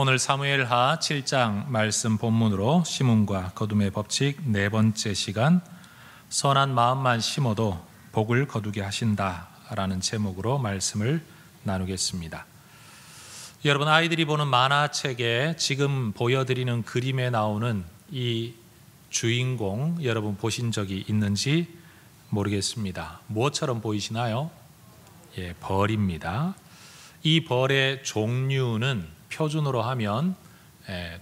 오늘 사무엘하 7장 말씀 본문으로 심음과 거둠의 법칙 네 번째 시간, 선한 마음만 심어도 복을 거두게 하신다라는 제목으로 말씀을 나누겠습니다. 여러분, 아이들이 보는 만화책에 지금 보여드리는 그림에 나오는 이 주인공 여러분 보신 적이 있는지 모르겠습니다. 무엇처럼 보이시나요? 벌입니다. 이 벌의 종류는 표준어로 하면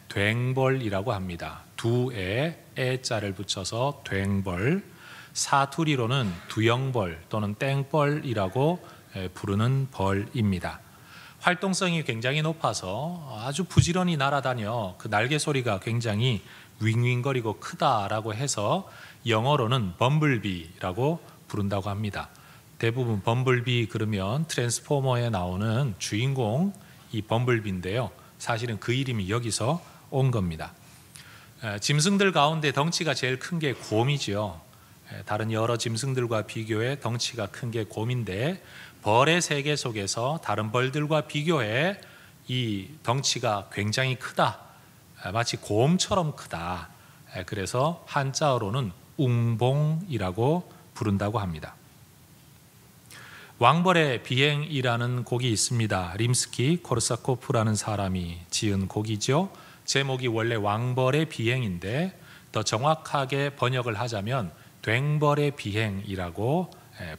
괭벌이라고 합니다. 두에 애자를 붙여서 괭벌, 사투리로는 두영벌 또는 땡벌이라고 부르는 벌입니다. 활동성이 굉장히 높아서 아주 부지런히 날아다녀 그 날개 소리가 굉장히 윙윙거리고 크다라고 해서 영어로는 범블비라고 부른다고 합니다. 대부분 범블비 그러면 트랜스포머에 나오는 주인공 이 범블비인데요, 사실은 그 이름이 여기서 온 겁니다. 짐승들 가운데 덩치가 제일 큰 게 곰이죠. 다른 여러 짐승들과 비교해 덩치가 큰 게 곰인데, 벌의 세계 속에서 다른 벌들과 비교해 이 덩치가 굉장히 크다, 마치 곰처럼 크다. 그래서 한자어로는 웅봉이라고 부른다고 합니다. 왕벌의 비행이라는 곡이 있습니다. 림스키 코르사코프라는 사람이 지은 곡이죠. 제목이 원래 왕벌의 비행인데 더 정확하게 번역을 하자면 괭벌의 비행이라고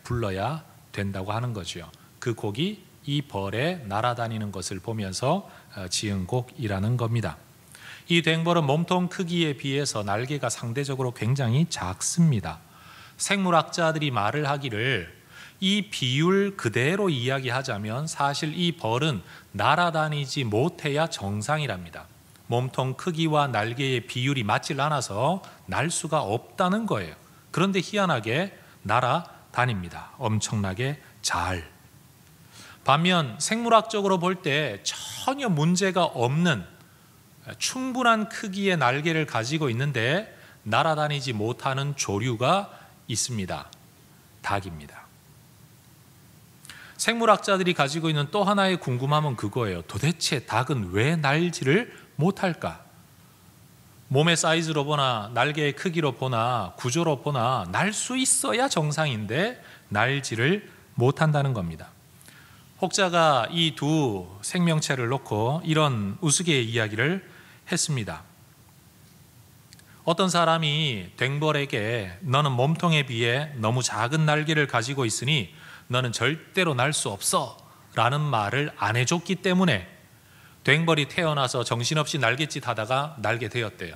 불러야 된다고 하는 거죠. 그 곡이 이 벌에 날아다니는 것을 보면서 지은 곡이라는 겁니다. 이 괭벌은 몸통 크기에 비해서 날개가 상대적으로 굉장히 작습니다. 생물학자들이 말을 하기를 이 비율 그대로 이야기하자면 사실 이 벌은 날아다니지 못해야 정상이랍니다. 몸통 크기와 날개의 비율이 맞질 않아서 날 수가 없다는 거예요. 그런데 희한하게 날아다닙니다. 엄청나게 잘. 반면 생물학적으로 볼 때 전혀 문제가 없는 충분한 크기의 날개를 가지고 있는데 날아다니지 못하는 조류가 있습니다. 닭입니다. 생물학자들이 가지고 있는 또 하나의 궁금함은 그거예요. 도대체 닭은 왜 날지를 못할까? 몸의 사이즈로 보나 날개의 크기로 보나 구조로 보나 날 수 있어야 정상인데 날지를 못한다는 겁니다. 혹자가 이 두 생명체를 놓고 이런 우스갯 이야기를 했습니다. 어떤 사람이 괭벌에게 너는 몸통에 비해 너무 작은 날개를 가지고 있으니 너는 절대로 날 수 없어 라는 말을 안 해줬기 때문에 괭벌이 태어나서 정신없이 날갯짓 하다가 날게 되었대요.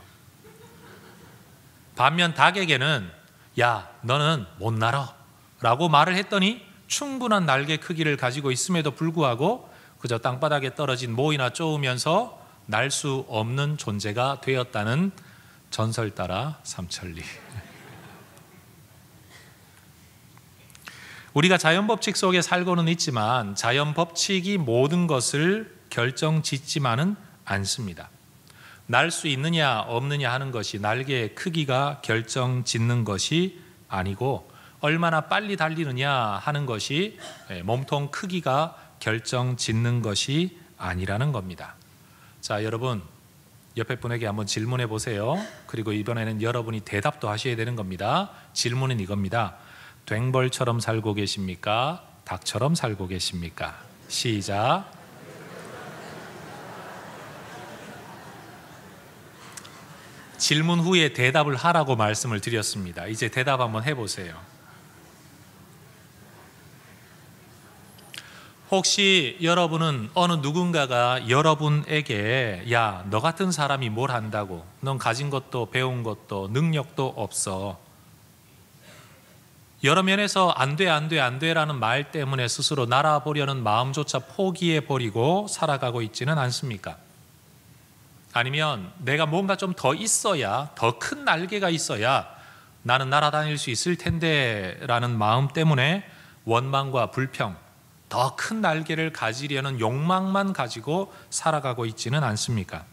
반면 닭에게는 야, 너는 못 날아 라고 말을 했더니 충분한 날개 크기를 가지고 있음에도 불구하고 그저 땅바닥에 떨어진 모이나 쪼으면서 날 수 없는 존재가 되었다는 전설 따라 삼천리. 우리가 자연법칙 속에 살고는 있지만 자연법칙이 모든 것을 결정짓지만은 않습니다. 날 수 있느냐 없느냐 하는 것이 날개의 크기가 결정짓는 것이 아니고 얼마나 빨리 달리느냐 하는 것이 몸통 크기가 결정짓는 것이 아니라는 겁니다. 자, 여러분 옆에 분에게 한번 질문해 보세요. 그리고 이번에는 여러분이 대답도 하셔야 되는 겁니다. 질문은 이겁니다. 괭벌처럼 살고 계십니까? 닭처럼 살고 계십니까? 시작. 질문 후에 대답을 하라고 말씀을 드렸습니다. 이제 대답 한번 해보세요. 혹시 여러분은 어느 누군가가 여러분에게 야, 너 같은 사람이 뭘 한다고? 넌 가진 것도 배운 것도 능력도 없어. 여러 면에서 안 돼 라는 말 때문에 스스로 날아보려는 마음조차 포기해버리고 살아가고 있지는 않습니까? 아니면 내가 뭔가 좀 더 있어야, 더 큰 날개가 있어야 나는 날아다닐 수 있을 텐데 라는 마음 때문에 원망과 불평, 더 큰 날개를 가지려는 욕망만 가지고 살아가고 있지는 않습니까?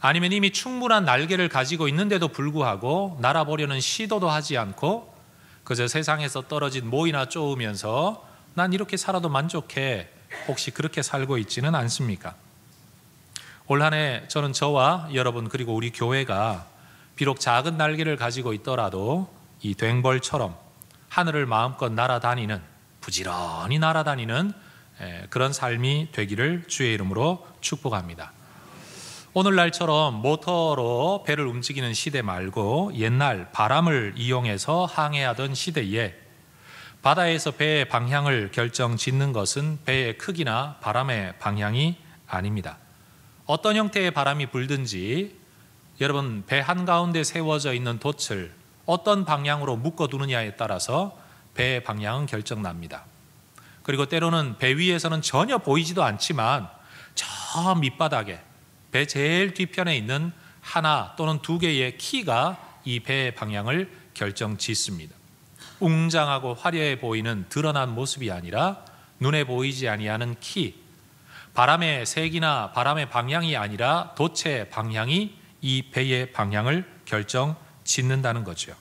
아니면 이미 충분한 날개를 가지고 있는데도 불구하고 날아보려는 시도도 하지 않고 그저 세상에서 떨어진 모이나 쪼으면서 난 이렇게 살아도 만족해, 혹시 그렇게 살고 있지는 않습니까? 올 한 해 저는 저와 여러분 그리고 우리 교회가 비록 작은 날개를 가지고 있더라도 이 괭벌처럼 하늘을 마음껏 날아다니는, 부지런히 날아다니는 그런 삶이 되기를 주의 이름으로 축복합니다. 오늘날처럼 모터로 배를 움직이는 시대 말고 옛날 바람을 이용해서 항해하던 시대에 바다에서 배의 방향을 결정짓는 것은 배의 크기나 바람의 방향이 아닙니다. 어떤 형태의 바람이 불든지 여러분 배 한가운데 세워져 있는 돛을 어떤 방향으로 묶어두느냐에 따라서 배의 방향은 결정납니다. 그리고 때로는 배 위에서는 전혀 보이지도 않지만 저 밑바닥에 배 제일 뒤편에 있는 하나 또는 두 개의 키가 이 배의 방향을 결정짓습니다. 웅장하고 화려해 보이는 드러난 모습이 아니라 눈에 보이지 아니하는 키, 바람의 색이나 바람의 방향이 아니라 돛의 방향이 이 배의 방향을 결정짓는다는 거죠.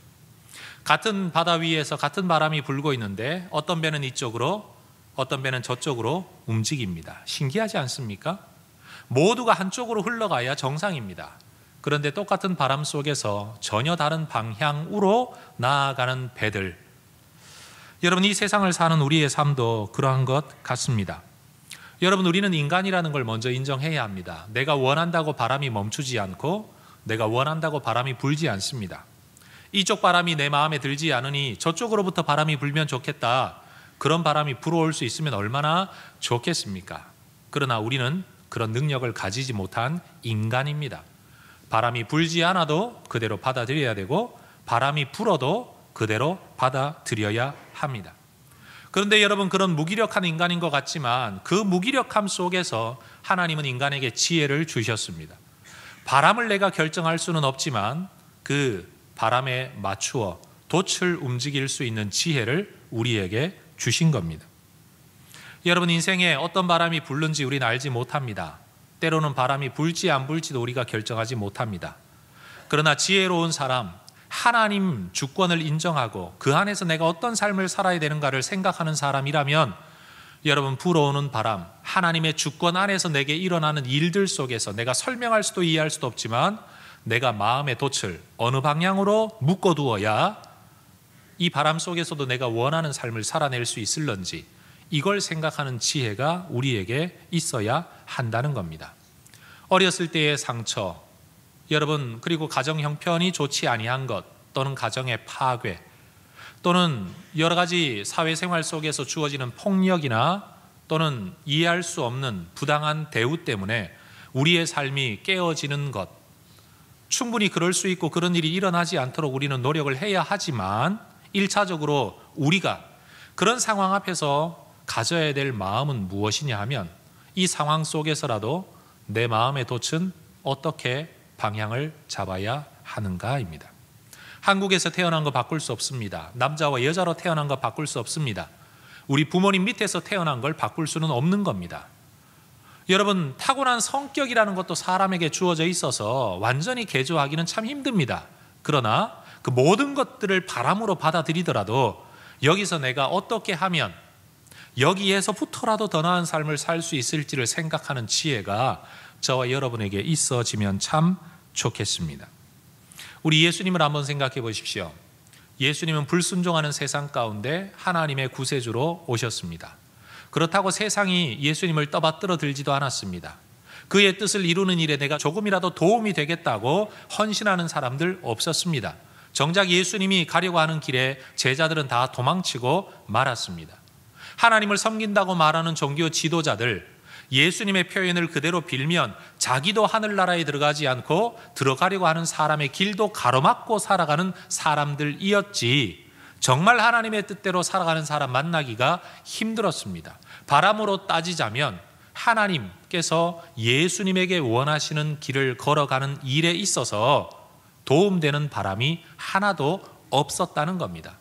같은 바다 위에서 같은 바람이 불고 있는데 어떤 배는 이쪽으로 어떤 배는 저쪽으로 움직입니다. 신기하지 않습니까? 모두가 한쪽으로 흘러가야 정상입니다. 그런데 똑같은 바람 속에서 전혀 다른 방향으로 나아가는 배들. 여러분, 이 세상을 사는 우리의 삶도 그러한 것 같습니다. 여러분, 우리는 인간이라는 걸 먼저 인정해야 합니다. 내가 원한다고 바람이 멈추지 않고 내가 원한다고 바람이 불지 않습니다. 이쪽 바람이 내 마음에 들지 않으니 저쪽으로부터 바람이 불면 좋겠다. 그런 바람이 불어올 수 있으면 얼마나 좋겠습니까? 그러나 우리는 그런 능력을 가지지 못한 인간입니다. 바람이 불지 않아도 그대로 받아들여야 되고 바람이 불어도 그대로 받아들여야 합니다. 그런데 여러분, 그런 무기력한 인간인 것 같지만 그 무기력함 속에서 하나님은 인간에게 지혜를 주셨습니다. 바람을 내가 결정할 수는 없지만 그 바람에 맞추어 돛을 움직일 수 있는 지혜를 우리에게 주신 겁니다. 여러분, 인생에 어떤 바람이 불는지 우리는 알지 못합니다. 때로는 바람이 불지 안 불지도 우리가 결정하지 못합니다. 그러나 지혜로운 사람, 하나님 주권을 인정하고 그 안에서 내가 어떤 삶을 살아야 되는가를 생각하는 사람이라면 여러분, 불어오는 바람, 하나님의 주권 안에서 내게 일어나는 일들 속에서 내가 설명할 수도 이해할 수도 없지만 내가 마음의 돛을 어느 방향으로 묶어두어야 이 바람 속에서도 내가 원하는 삶을 살아낼 수 있을런지, 이걸 생각하는 지혜가 우리에게 있어야 한다는 겁니다. 어렸을 때의 상처, 여러분, 그리고 가정 형편이 좋지 아니한 것, 또는 가정의 파괴, 또는 여러 가지 사회생활 속에서 주어지는 폭력이나 또는 이해할 수 없는 부당한 대우 때문에 우리의 삶이 깨어지는 것, 충분히 그럴 수 있고 그런 일이 일어나지 않도록 우리는 노력을 해야 하지만 1차적으로 우리가 그런 상황 앞에서 가져야 될 마음은 무엇이냐 하면 이 상황 속에서라도 내 마음의 돛은 어떻게 방향을 잡아야 하는가입니다. 한국에서 태어난 거 바꿀 수 없습니다. 남자와 여자로 태어난 거 바꿀 수 없습니다. 우리 부모님 밑에서 태어난 걸 바꿀 수는 없는 겁니다. 여러분, 타고난 성격이라는 것도 사람에게 주어져 있어서 완전히 개조하기는 참 힘듭니다. 그러나 그 모든 것들을 바람으로 받아들이더라도 여기서 내가 어떻게 하면 여기에서부터라도 더 나은 삶을 살 수 있을지를 생각하는 지혜가 저와 여러분에게 있어지면 참 좋겠습니다. 우리 예수님을 한번 생각해 보십시오. 예수님은 불순종하는 세상 가운데 하나님의 구세주로 오셨습니다. 그렇다고 세상이 예수님을 떠받들어 들지도 않았습니다. 그의 뜻을 이루는 일에 내가 조금이라도 도움이 되겠다고 헌신하는 사람들 없었습니다. 정작 예수님이 가려고 하는 길에 제자들은 다 도망치고 말았습니다. 하나님을 섬긴다고 말하는 종교 지도자들, 예수님의 표현을 그대로 빌면 자기도 하늘나라에 들어가지 않고 들어가려고 하는 사람의 길도 가로막고 살아가는 사람들이었지, 정말 하나님의 뜻대로 살아가는 사람 만나기가 힘들었습니다. 바람으로 따지자면 하나님께서 예수님에게 원하시는 길을 걸어가는 일에 있어서 도움되는 바람이 하나도 없었다는 겁니다.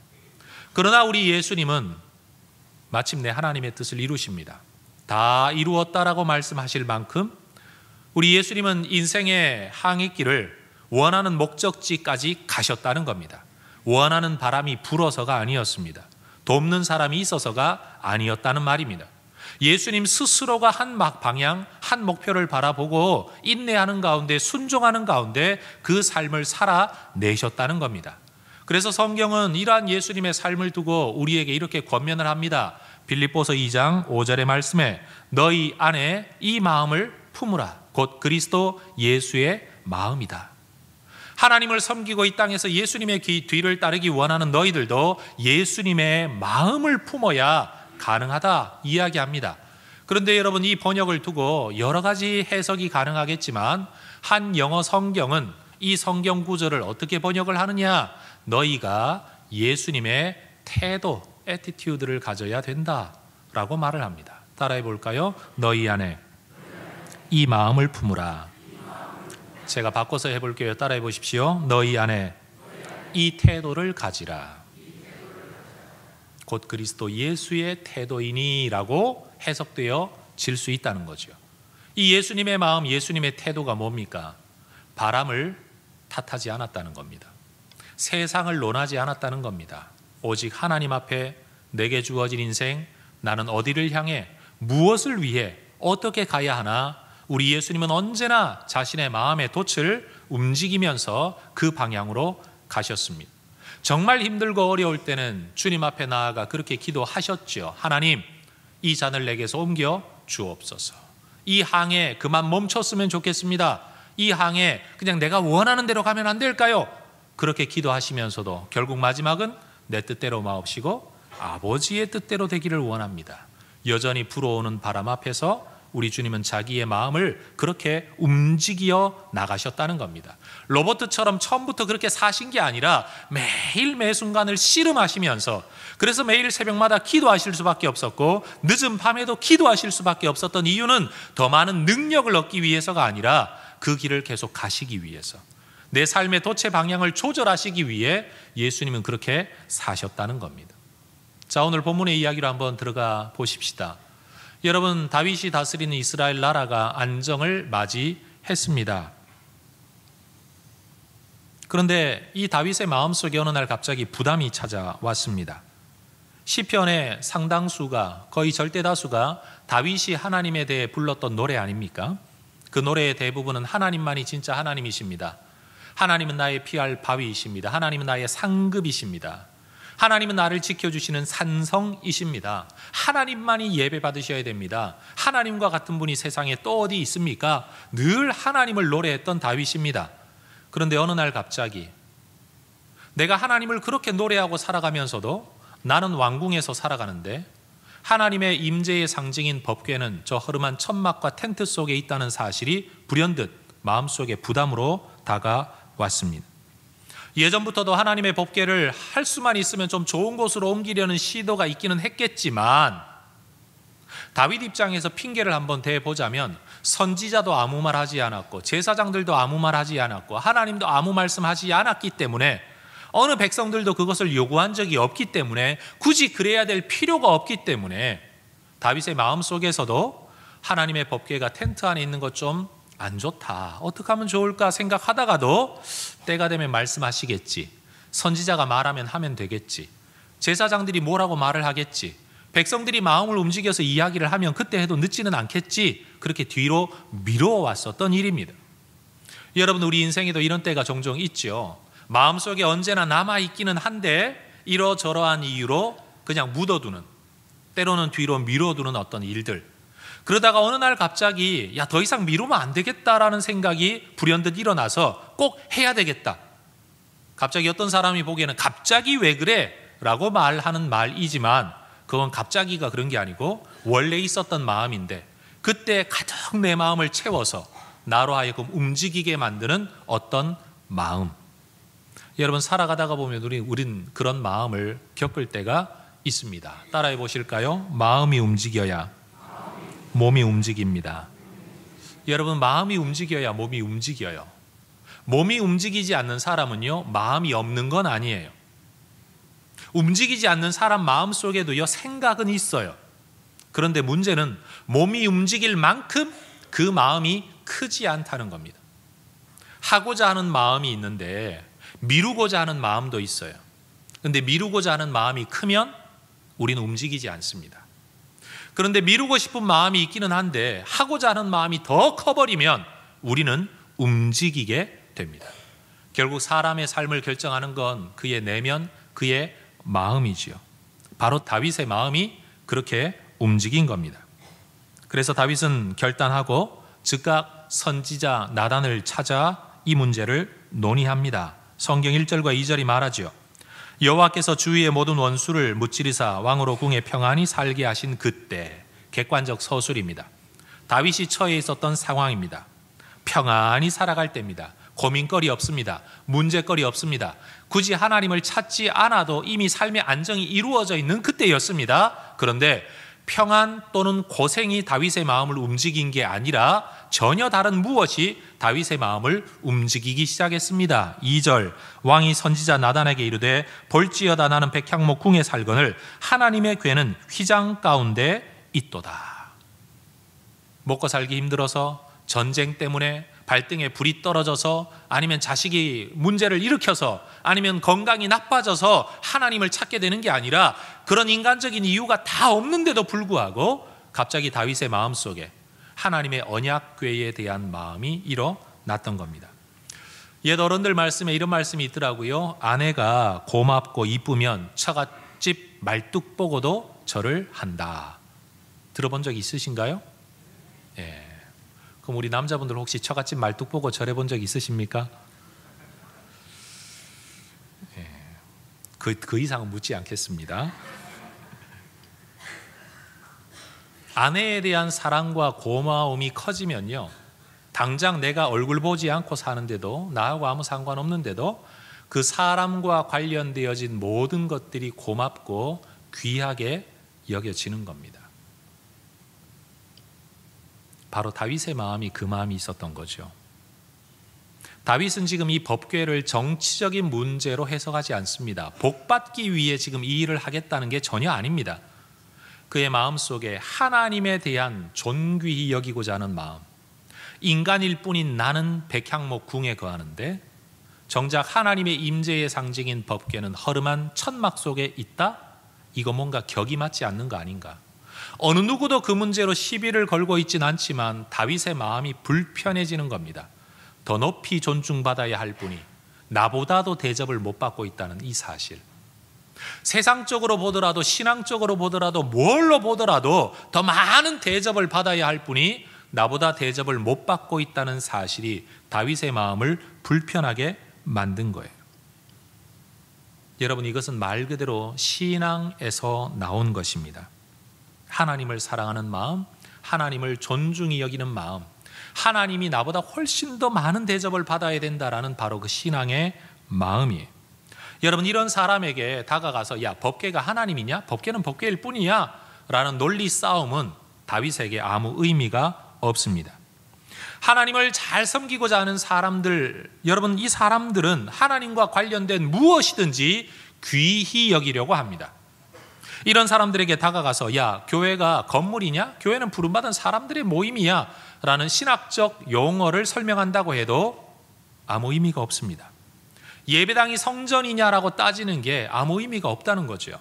그러나 우리 예수님은 마침내 하나님의 뜻을 이루십니다. 다 이루었다라고 말씀하실 만큼 우리 예수님은 인생의 항해길을 원하는 목적지까지 가셨다는 겁니다. 원하는 바람이 불어서가 아니었습니다. 돕는 사람이 있어서가 아니었다는 말입니다. 예수님 스스로가 한 방향, 한 목표를 바라보고 인내하는 가운데, 순종하는 가운데 그 삶을 살아내셨다는 겁니다. 그래서 성경은 이러한 예수님의 삶을 두고 우리에게 이렇게 권면을 합니다. 빌립보서 2장 5절의 말씀에 너희 안에 이 마음을 품으라. 곧 그리스도 예수의 마음이다. 하나님을 섬기고 이 땅에서 예수님의 뒤를 따르기 원하는 너희들도 예수님의 마음을 품어야 가능하다 이야기합니다. 그런데 여러분, 이 번역을 두고 여러 가지 해석이 가능하겠지만 한 영어 성경은 이 성경 구절을 어떻게 번역을 하느냐? 너희가 예수님의 태도, 애티튜드를 가져야 된다라고 말을 합니다. 따라해 볼까요? 너희 안에 이 마음을 품으라. 제가 바꿔서 해볼게요. 따라해 보십시오. 너희 안에 이 태도를 가지라. 곧 그리스도 예수의 태도이니라고 해석되어 질 수 있다는 거죠. 이 예수님의 마음, 예수님의 태도가 뭡니까? 바람을 탓하지 않았다는 겁니다. 세상을 논하지 않았다는 겁니다. 오직 하나님 앞에 내게 주어진 인생, 나는 어디를 향해 무엇을 위해 어떻게 가야 하나, 우리 예수님은 언제나 자신의 마음의 돛을 움직이면서 그 방향으로 가셨습니다. 정말 힘들고 어려울 때는 주님 앞에 나아가 그렇게 기도하셨죠. 하나님, 이 잔을 내게서 옮겨 주옵소서. 이 항해 그만 멈췄으면 좋겠습니다. 이 항해 그냥 내가 원하는 대로 가면 안 될까요? 그렇게 기도하시면서도 결국 마지막은 내 뜻대로 마옵시고 아버지의 뜻대로 되기를 원합니다. 여전히 불어오는 바람 앞에서 우리 주님은 자기의 마음을 그렇게 움직여 나가셨다는 겁니다. 로버트처럼 처음부터 그렇게 사신 게 아니라 매일 매 순간을 씨름하시면서, 그래서 매일 새벽마다 기도하실 수밖에 없었고 늦은 밤에도 기도하실 수밖에 없었던 이유는 더 많은 능력을 얻기 위해서가 아니라 그 길을 계속 가시기 위해서, 내 삶의 돛의 방향을 조절하시기 위해 예수님은 그렇게 사셨다는 겁니다. 자, 오늘 본문의 이야기로 한번 들어가 보십시다. 여러분, 다윗이 다스리는 이스라엘 나라가 안정을 맞이했습니다. 그런데 이 다윗의 마음속에 어느 날 갑자기 부담이 찾아왔습니다. 시편의 상당수가, 거의 절대다수가 다윗이 하나님에 대해 불렀던 노래 아닙니까? 그 노래의 대부분은 하나님만이 진짜 하나님이십니다. 하나님은 나의 피할 바위이십니다. 하나님은 나의 상급이십니다. 하나님은 나를 지켜주시는 산성이십니다. 하나님만이 예배 받으셔야 됩니다. 하나님과 같은 분이 세상에 또 어디 있습니까? 늘 하나님을 노래했던 다윗입니다. 그런데 어느 날 갑자기 내가 하나님을 그렇게 노래하고 살아가면서도 나는 왕궁에서 살아가는데 하나님의 임재의 상징인 법궤는 저 허름한 천막과 텐트 속에 있다는 사실이 불현듯 마음속에 부담으로 다가왔습니다. 예전부터도 하나님의 법궤를 할 수만 있으면 좀 좋은 곳으로 옮기려는 시도가 있기는 했겠지만, 다윗 입장에서 핑계를 한번 대보자면 선지자도 아무 말 하지 않았고 제사장들도 아무 말 하지 않았고 하나님도 아무 말씀하지 않았기 때문에, 어느 백성들도 그것을 요구한 적이 없기 때문에, 굳이 그래야 될 필요가 없기 때문에 다윗의 마음속에서도 하나님의 법궤가 텐트 안에 있는 것 좀 안 좋다, 어떻게 하면 좋을까 생각하다가도 때가 되면 말씀하시겠지, 선지자가 말하면 하면 되겠지, 제사장들이 뭐라고 말을 하겠지, 백성들이 마음을 움직여서 이야기를 하면 그때 해도 늦지는 않겠지, 그렇게 뒤로 미뤄왔었던 일입니다. 여러분, 우리 인생에도 이런 때가 종종 있죠. 마음속에 언제나 남아있기는 한데 이러저러한 이유로 그냥 묻어두는, 때로는 뒤로 미뤄두는 어떤 일들, 그러다가 어느 날 갑자기 더 이상 미루면 안 되겠다라는 생각이 불현듯 일어나서 꼭 해야 되겠다. 갑자기 어떤 사람이 보기에는 갑자기 왜 그래? 라고 말하는 말이지만, 그건 갑자기가 그런 게 아니고 원래 있었던 마음인데, 그때 가득 내 마음을 채워서 나로 하여금 움직이게 만드는 어떤 마음. 여러분, 살아가다가 보면 우린 그런 마음을 겪을 때가 있습니다. 따라해 보실까요? 마음이 움직여야 몸이 움직입니다. 여러분, 마음이 움직여야 몸이 움직여요. 몸이 움직이지 않는 사람은요, 마음이 없는 건 아니에요. 움직이지 않는 사람 마음속에도요, 생각은 있어요. 그런데 문제는 몸이 움직일 만큼 그 마음이 크지 않다는 겁니다. 하고자 하는 마음이 있는데 미루고자 하는 마음도 있어요. 그런데 미루고자 하는 마음이 크면 우리는 움직이지 않습니다. 그런데 미루고 싶은 마음이 있기는 한데 하고자 하는 마음이 더 커버리면 우리는 움직이게 됩니다. 결국 사람의 삶을 결정하는 건 그의 내면, 그의 마음이지요. 바로 다윗의 마음이 그렇게 움직인 겁니다. 그래서 다윗은 결단하고 즉각 선지자 나단을 찾아 이 문제를 논의합니다. 성경 1절과 2절이 말하죠. 여호와께서 주위의 모든 원수를 무찌르사 왕으로 궁에 평안히 살게 하신 그때, 객관적 서술입니다. 다윗이 처해 있었던 상황입니다. 평안히 살아갈 때입니다. 고민거리 없습니다. 문제거리 없습니다. 굳이 하나님을 찾지 않아도 이미 삶의 안정이 이루어져 있는 그때였습니다. 그런데 평안 또는 고생이 다윗의 마음을 움직인 게 아니라 전혀 다른 무엇이 다윗의 마음을 움직이기 시작했습니다. 2절, 왕이 선지자 나단에게 이르되 볼지어다 나는 백향목 궁에 살거늘 하나님의 궤는 휘장 가운데 있도다. 먹고 살기 힘들어서, 전쟁 때문에 발등에 불이 떨어져서, 아니면 자식이 문제를 일으켜서, 아니면 건강이 나빠져서 하나님을 찾게 되는 게 아니라 그런 인간적인 이유가 다 없는데도 불구하고 갑자기 다윗의 마음속에 하나님의 언약궤에 대한 마음이 일어났던 겁니다. 옛 어른들 말씀에 이런 말씀이 있더라고요. 아내가 고맙고 이쁘면 처갓집 말뚝 보고도 절을 한다. 들어본 적 있으신가요? 예. 그럼 우리 남자분들 혹시 처갓집 말뚝 보고 절해 본 적 있으십니까? 예. 그 이상은 묻지 않겠습니다. 아내에 대한 사랑과 고마움이 커지면요, 당장 내가 얼굴 보지 않고 사는데도, 나하고 아무 상관없는데도 그 사람과 관련되어진 모든 것들이 고맙고 귀하게 여겨지는 겁니다. 바로 다윗의 마음이 그 마음이 있었던 거죠. 다윗은 지금 이 법궤를 정치적인 문제로 해석하지 않습니다. 복받기 위해 지금 이 일을 하겠다는 게 전혀 아닙니다. 그의 마음속에 하나님에 대한 존귀히 여기고자 하는 마음, 인간일 뿐인 나는 백향목 궁에 거하는데 정작 하나님의 임재의 상징인 법궤는 허름한 천막 속에 있다? 이거 뭔가 격이 맞지 않는 거 아닌가? 어느 누구도 그 문제로 시비를 걸고 있진 않지만 다윗의 마음이 불편해지는 겁니다. 더 높이 존중받아야 할 분이 나보다도 대접을 못 받고 있다는 이 사실. 세상적으로 보더라도, 신앙적으로 보더라도, 뭘로 보더라도 더 많은 대접을 받아야 할 분이 나보다 대접을 못 받고 있다는 사실이 다윗의 마음을 불편하게 만든 거예요. 여러분, 이것은 말 그대로 신앙에서 나온 것입니다. 하나님을 사랑하는 마음, 하나님을 존중히 여기는 마음, 하나님이 나보다 훨씬 더 많은 대접을 받아야 된다라는 바로 그 신앙의 마음이에요. 여러분, 이런 사람에게 다가가서 야, 법궤가 하나님이냐? 법궤는 법궤일 뿐이야 라는 논리 싸움은 다윗에게 아무 의미가 없습니다. 하나님을 잘 섬기고자 하는 사람들, 여러분, 이 사람들은 하나님과 관련된 무엇이든지 귀히 여기려고 합니다. 이런 사람들에게 다가가서 야, 교회가 건물이냐? 교회는 부름받은 사람들의 모임이야 라는 신학적 용어를 설명한다고 해도 아무 의미가 없습니다. 예배당이 성전이냐라고 따지는 게 아무 의미가 없다는 거죠.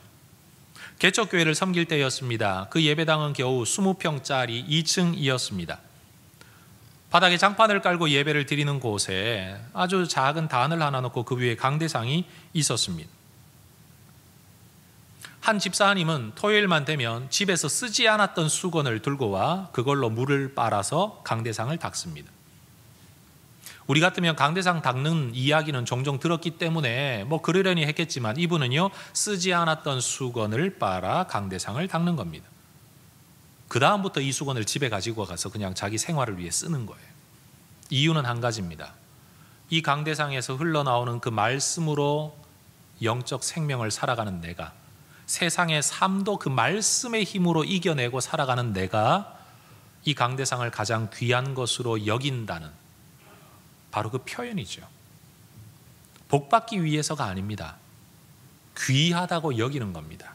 개척교회를 섬길 때였습니다. 그 예배당은 겨우 20평짜리 2층이었습니다. 바닥에 장판을 깔고 예배를 드리는 곳에 아주 작은 단을 하나 놓고 그 위에 강대상이 있었습니다. 한 집사님은 토요일만 되면 집에서 쓰지 않았던 수건을 들고 와 그걸로 물을 빨아서 강대상을 닦습니다. 우리 같으면 강대상 닦는 이야기는 종종 들었기 때문에 뭐 그러려니 했겠지만 이분은요, 쓰지 않았던 수건을 빨아 강대상을 닦는 겁니다. 그 다음부터 이 수건을 집에 가지고 가서 그냥 자기 생활을 위해 쓰는 거예요. 이유는 한 가지입니다. 이 강대상에서 흘러나오는 그 말씀으로 영적 생명을 살아가는 내가, 세상의 삶도 그 말씀의 힘으로 이겨내고 살아가는 내가 이 강대상을 가장 귀한 것으로 여긴다는 바로 그 표현이죠. 복받기 위해서가 아닙니다. 귀하다고 여기는 겁니다.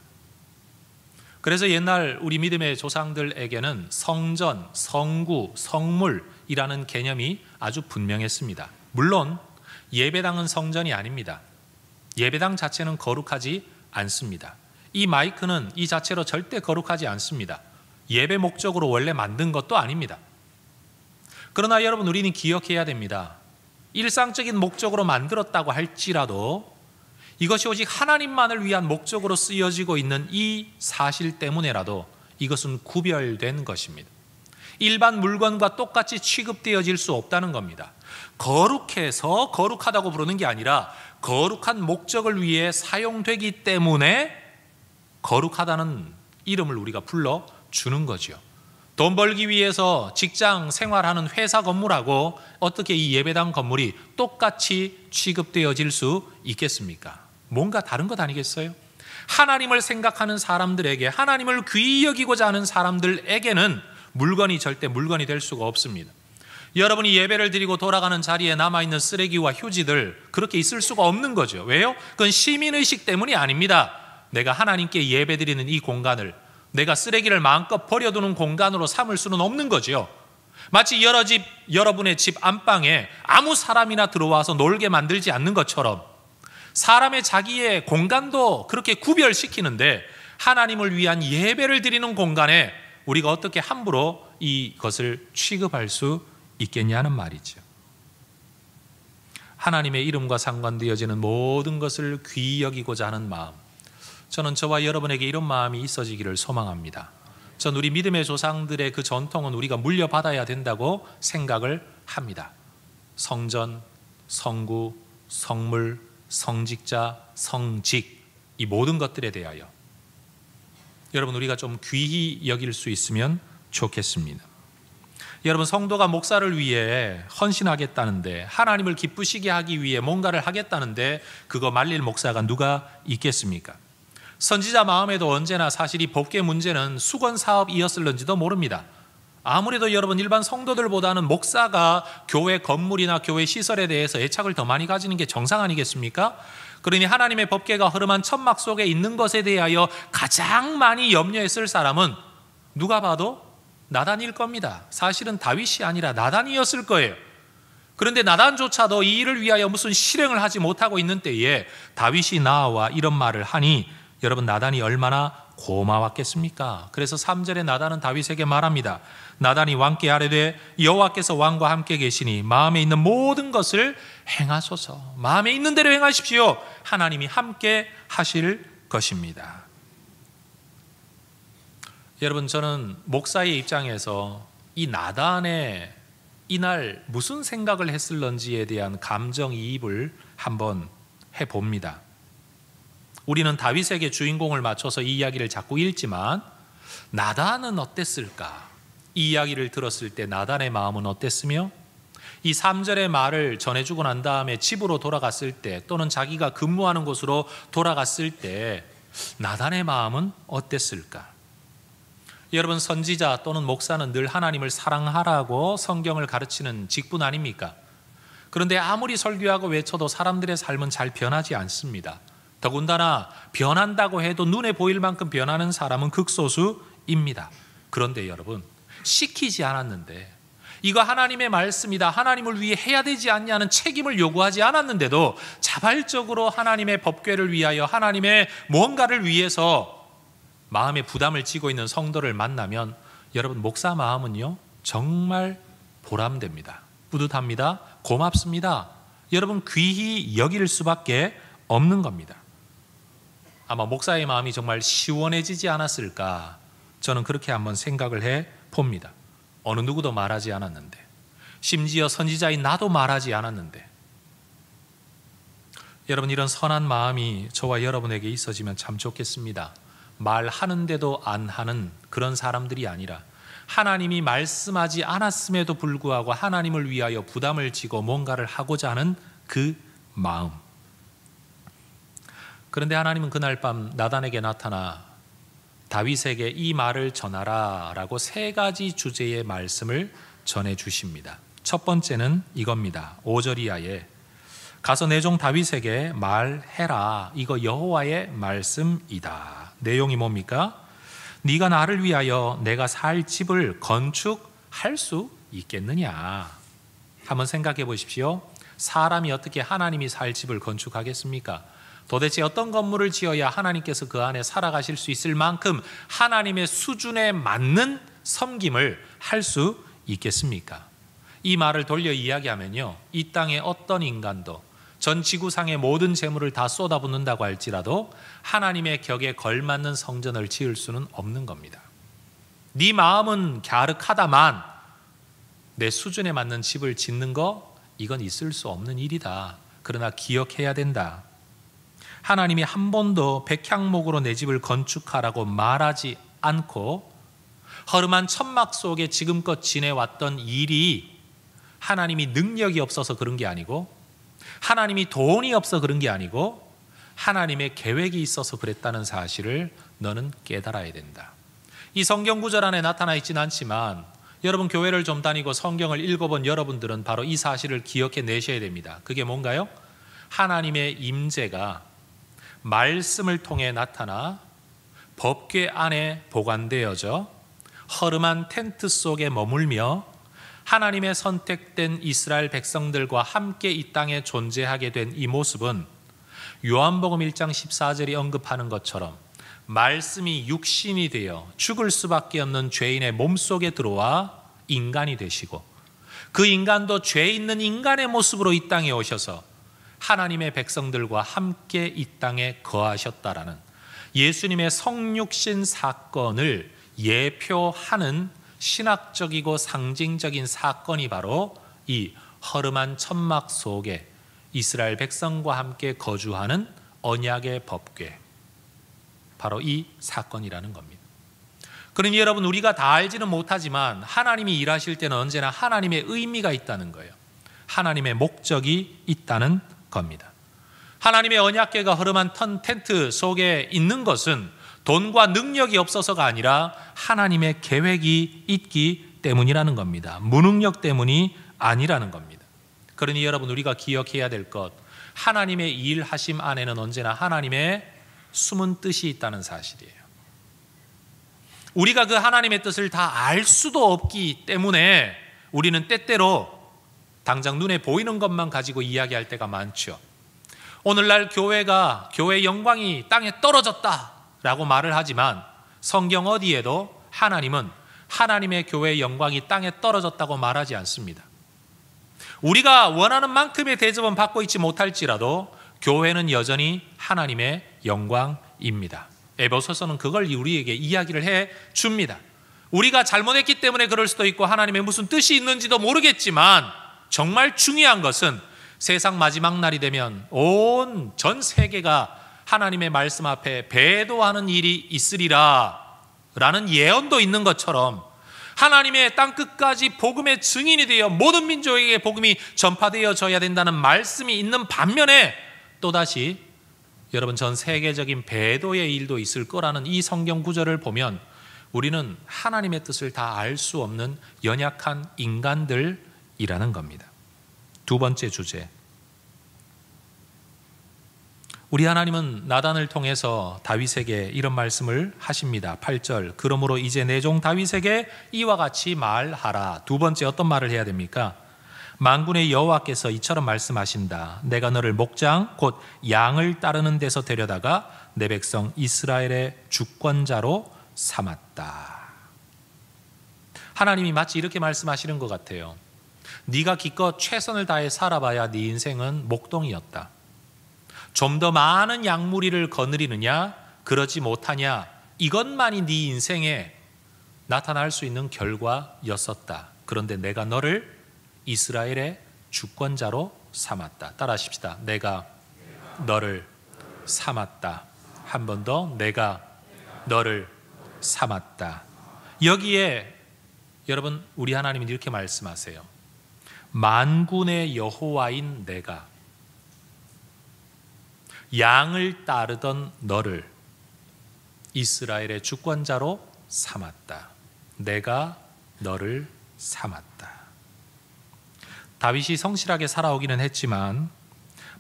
그래서 옛날 우리 믿음의 조상들에게는 성전, 성구, 성물이라는 개념이 아주 분명했습니다. 물론 예배당은 성전이 아닙니다. 예배당 자체는 거룩하지 않습니다. 이 마이크는 이 자체로 절대 거룩하지 않습니다. 예배 목적으로 원래 만든 것도 아닙니다. 그러나 여러분, 우리는 기억해야 됩니다. 일상적인 목적으로 만들었다고 할지라도 이것이 오직 하나님만을 위한 목적으로 쓰여지고 있는 이 사실 때문에라도 이것은 구별된 것입니다. 일반 물건과 똑같이 취급되어질 수 없다는 겁니다. 거룩해서 거룩하다고 부르는 게 아니라 거룩한 목적을 위해 사용되기 때문에 거룩하다는 이름을 우리가 불러주는 거죠. 돈 벌기 위해서 직장 생활하는 회사 건물하고 어떻게 이 예배당 건물이 똑같이 취급되어질 수 있겠습니까? 뭔가 다른 것 아니겠어요? 하나님을 생각하는 사람들에게, 하나님을 귀히 여기고자 하는 사람들에게는 물건이 절대 물건이 될 수가 없습니다. 여러분이 예배를 드리고 돌아가는 자리에 남아있는 쓰레기와 휴지들, 그렇게 있을 수가 없는 거죠. 왜요? 그건 시민의식 때문이 아닙니다. 내가 하나님께 예배 드리는 이 공간을 내가 쓰레기를 마음껏 버려두는 공간으로 삼을 수는 없는 거죠. 마치 여러분의 집 안방에 아무 사람이나 들어와서 놀게 만들지 않는 것처럼 사람의 자기의 공간도 그렇게 구별시키는데 하나님을 위한 예배를 드리는 공간에 우리가 어떻게 함부로 이것을 취급할 수 있겠냐는 말이죠. 하나님의 이름과 상관되어지는 모든 것을 귀히 여기고자 하는 마음, 저는 저와 여러분에게 이런 마음이 있어지기를 소망합니다. 전 우리 믿음의 조상들의 그 전통은 우리가 물려받아야 된다고 생각을 합니다. 성전, 성구, 성물, 성직자, 성직, 이 모든 것들에 대하여 여러분, 우리가 좀 귀히 여길 수 있으면 좋겠습니다. 여러분, 성도가 목사를 위해 헌신하겠다는데, 하나님을 기쁘시게 하기 위해 뭔가를 하겠다는데 그거 말릴 목사가 누가 있겠습니까? 선지자 마음에도 언제나 사실 이 법계 문제는 수건 사업이었을는지도 모릅니다. 아무래도 여러분, 일반 성도들보다는 목사가 교회 건물이나 교회 시설에 대해서 애착을 더 많이 가지는 게 정상 아니겠습니까? 그러니 하나님의 법궤가 흐름한 천막 속에 있는 것에 대하여 가장 많이 염려했을 사람은 누가 봐도 나단일 겁니다. 사실은 다윗이 아니라 나단이었을 거예요. 그런데 나단조차도 이 일을 위하여 무슨 실행을 하지 못하고 있는 때에 다윗이 나와 이런 말을 하니 여러분, 나단이 얼마나 고마웠겠습니까? 그래서 3절에 나단은 다윗에게 말합니다. 나단이 왕께 아뢰되 여호와께서 왕과 함께 계시니 마음에 있는 모든 것을 행하소서. 마음에 있는 대로 행하십시오. 하나님이 함께 하실 것입니다. 여러분, 저는 목사의 입장에서 이 나단의 이날 무슨 생각을 했을런지에 대한 감정이입을 한번 해봅니다. 우리는 다윗에게 주인공을 맞춰서 이 이야기를 자꾸 읽지만 나단은 어땠을까? 이 이야기를 들었을 때 나단의 마음은 어땠으며 이 3절의 말을 전해주고 난 다음에 집으로 돌아갔을 때 또는 자기가 근무하는 곳으로 돌아갔을 때 나단의 마음은 어땠을까? 여러분, 선지자 또는 목사는 늘 하나님을 사랑하라고 성경을 가르치는 직분 아닙니까? 그런데 아무리 설교하고 외쳐도 사람들의 삶은 잘 변하지 않습니다. 더군다나 변한다고 해도 눈에 보일 만큼 변하는 사람은 극소수입니다. 그런데 여러분, 시키지 않았는데, 이거 하나님의 말씀이다, 하나님을 위해 해야 되지 않냐는 책임을 요구하지 않았는데도 자발적으로 하나님의 법궤를 위하여 하나님의 뭔가를 위해서 마음의 부담을 지고 있는 성도를 만나면 여러분, 목사 마음은요 정말 보람됩니다. 뿌듯합니다. 고맙습니다. 여러분, 귀히 여길 수밖에 없는 겁니다. 아마 목사의 마음이 정말 시원해지지 않았을까, 저는 그렇게 한번 생각을 해 봅니다. 어느 누구도 말하지 않았는데, 심지어 선지자인 나도 말하지 않았는데, 여러분, 이런 선한 마음이 저와 여러분에게 있어지면 참 좋겠습니다. 말하는데도 안 하는 그런 사람들이 아니라 하나님이 말씀하지 않았음에도 불구하고 하나님을 위하여 부담을 지고 뭔가를 하고자 하는 그 마음. 그런데 하나님은 그날 밤 나단에게 나타나 다윗에게 이 말을 전하라 라고 3가지 주제의 말씀을 전해주십니다. 첫 번째는 이겁니다. 5절 이하에 가서 내 종 다윗에게 말해라. 이거 여호와의 말씀이다. 내용이 뭡니까? 네가 나를 위하여 내가 살 집을 건축할 수 있겠느냐. 한번 생각해 보십시오. 사람이 어떻게 하나님이 살 집을 건축하겠습니까? 도대체 어떤 건물을 지어야 하나님께서 그 안에 살아가실 수 있을 만큼 하나님의 수준에 맞는 섬김을 할 수 있겠습니까? 이 말을 돌려 이야기하면요, 이 땅의 어떤 인간도 전 지구상의 모든 재물을 다 쏟아붓는다고 할지라도 하나님의 격에 걸맞는 성전을 지을 수는 없는 겁니다. 네 마음은 갸륵하다만 내 수준에 맞는 집을 짓는 거, 이건 있을 수 없는 일이다. 그러나 기억해야 된다. 하나님이 한 번도 백향목으로 내 집을 건축하라고 말하지 않고 허름한 천막 속에 지금껏 지내왔던 일이 하나님이 능력이 없어서 그런 게 아니고, 하나님이 돈이 없어 그런 게 아니고, 하나님의 계획이 있어서 그랬다는 사실을 너는 깨달아야 된다. 이 성경 구절 안에 나타나 있지는 않지만 여러분 교회를 좀 다니고 성경을 읽어본 여러분들은 바로 이 사실을 기억해 내셔야 됩니다. 그게 뭔가요? 하나님의 임재가 말씀을 통해 나타나 법궤 안에 보관되어져 허름한 텐트 속에 머물며 하나님의 선택된 이스라엘 백성들과 함께 이 땅에 존재하게 된 이 모습은 요한복음 1장 14절이 언급하는 것처럼 말씀이 육신이 되어 죽을 수밖에 없는 죄인의 몸속에 들어와 인간이 되시고, 그 인간도 죄 있는 인간의 모습으로 이 땅에 오셔서 하나님의 백성들과 함께 이 땅에 거하셨다라는 예수님의 성육신 사건을 예표하는 신학적이고 상징적인 사건이 바로 이 허름한 천막 속에 이스라엘 백성과 함께 거주하는 언약의 법궤, 바로 이 사건이라는 겁니다. 그러니 여러분, 우리가 다 알지는 못하지만 하나님이 일하실 때는 언제나 하나님의 의미가 있다는 거예요. 하나님의 목적이 있다는 겁니다. 하나님의 언약궤가 허름한 텐트 속에 있는 것은 돈과 능력이 없어서가 아니라 하나님의 계획이 있기 때문이라는 겁니다. 무능력 때문이 아니라는 겁니다. 그러니 여러분, 우리가 기억해야 될 것, 하나님의 일하심 안에는 언제나 하나님의 숨은 뜻이 있다는 사실이에요. 우리가 그 하나님의 뜻을 다 알 수도 없기 때문에 우리는 때때로 당장 눈에 보이는 것만 가지고 이야기할 때가 많죠. 오늘날 교회의 영광이 땅에 떨어졌다라고 말을 하지만 성경 어디에도 하나님은 하나님의 교회의 영광이 땅에 떨어졌다고 말하지 않습니다. 우리가 원하는 만큼의 대접은 받고 있지 못할지라도 교회는 여전히 하나님의 영광입니다. 에베소서는 그걸 우리에게 이야기를 해 줍니다. 우리가 잘못했기 때문에 그럴 수도 있고 하나님의 무슨 뜻이 있는지도 모르겠지만 정말 중요한 것은 세상 마지막 날이 되면 온 전 세계가 하나님의 말씀 앞에 배도하는 일이 있으리라 라는 예언도 있는 것처럼 하나님의 땅끝까지 복음의 증인이 되어 모든 민족에게 복음이 전파되어져야 된다는 말씀이 있는 반면에 또다시 여러분, 전 세계적인 배도의 일도 있을 거라는 이 성경 구절을 보면 우리는 하나님의 뜻을 다 알 수 없는 연약한 인간들이라는 겁니다. 두 번째 주제, 우리 하나님은 나단을 통해서 다윗에게 이런 말씀을 하십니다. 8절, 그러므로 이제 내 종 다윗에게 이와 같이 말하라. 두 번째 어떤 말을 해야 됩니까? 만군의 여호와께서 이처럼 말씀하신다. 내가 너를 목장 곧 양을 따르는 데서 데려다가 내 백성 이스라엘의 주권자로 삼았다. 하나님이 마치 이렇게 말씀하시는 것 같아요. 네가 기껏 최선을 다해 살아봐야 네 인생은 목동이었다. 좀 더 많은 양무리를 거느리느냐, 그러지 못하냐, 이것만이 네 인생에 나타날 수 있는 결과였었다. 그런데 내가 너를 이스라엘의 주권자로 삼았다. 따라하십시다. 내가 너를 삼았다. 한 번 더, 내가 너를 삼았다. 여기에 여러분, 우리 하나님이 이렇게 말씀하세요. 만군의 여호와인 내가 양을 따르던 너를 이스라엘의 주권자로 삼았다. 내가 너를 삼았다. 다윗이 성실하게 살아오기는 했지만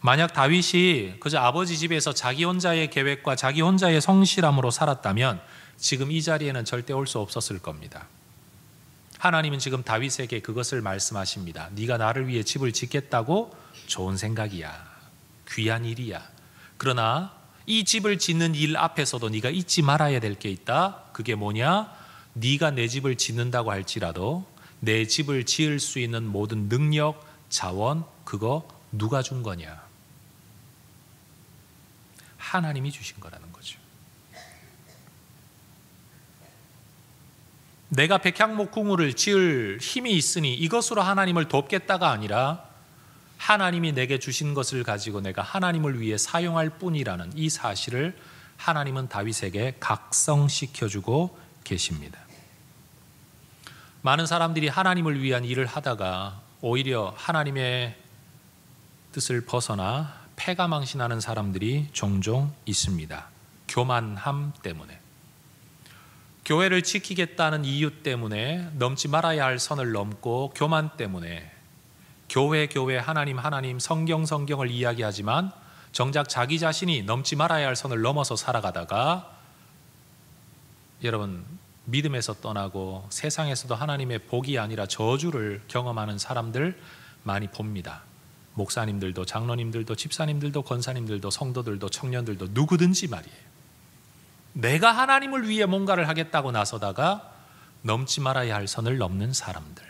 만약 다윗이 그저 아버지 집에서 자기 혼자의 계획과 자기 혼자의 성실함으로 살았다면 지금 이 자리에는 절대 올 수 없었을 겁니다. 하나님은 지금 다윗에게 그것을 말씀하십니다. 네가 나를 위해 집을 짓겠다고? 좋은 생각이야. 귀한 일이야. 그러나 이 집을 짓는 일 앞에서도 네가 잊지 말아야 될 게 있다. 그게 뭐냐? 네가 내 집을 짓는다고 할지라도 내 집을 지을 수 있는 모든 능력, 자원, 그거 누가 준 거냐? 하나님이 주신 거라는 거죠. 내가 백향목궁을 지을 힘이 있으니 이것으로 하나님을 돕겠다가 아니라 하나님이 내게 주신 것을 가지고 내가 하나님을 위해 사용할 뿐이라는 이 사실을 하나님은 다윗에게 각성시켜주고 계십니다. 많은 사람들이 하나님을 위한 일을 하다가 오히려 하나님의 뜻을 벗어나 패가망신하는 사람들이 종종 있습니다. 교만함 때문에. 교회를 지키겠다는 이유 때문에 넘지 말아야 할 선을 넘고 교만 때문에 교회 하나님 성경을 이야기하지만 정작 자기 자신이 넘지 말아야 할 선을 넘어서 살아가다가 여러분 믿음에서 떠나고 세상에서도 하나님의 복이 아니라 저주를 경험하는 사람들 많이 봅니다. 목사님들도 장로님들도 집사님들도 권사님들도 성도들도 청년들도 누구든지 말이에요. 내가 하나님을 위해 뭔가를 하겠다고 나서다가 넘지 말아야 할 선을 넘는 사람들.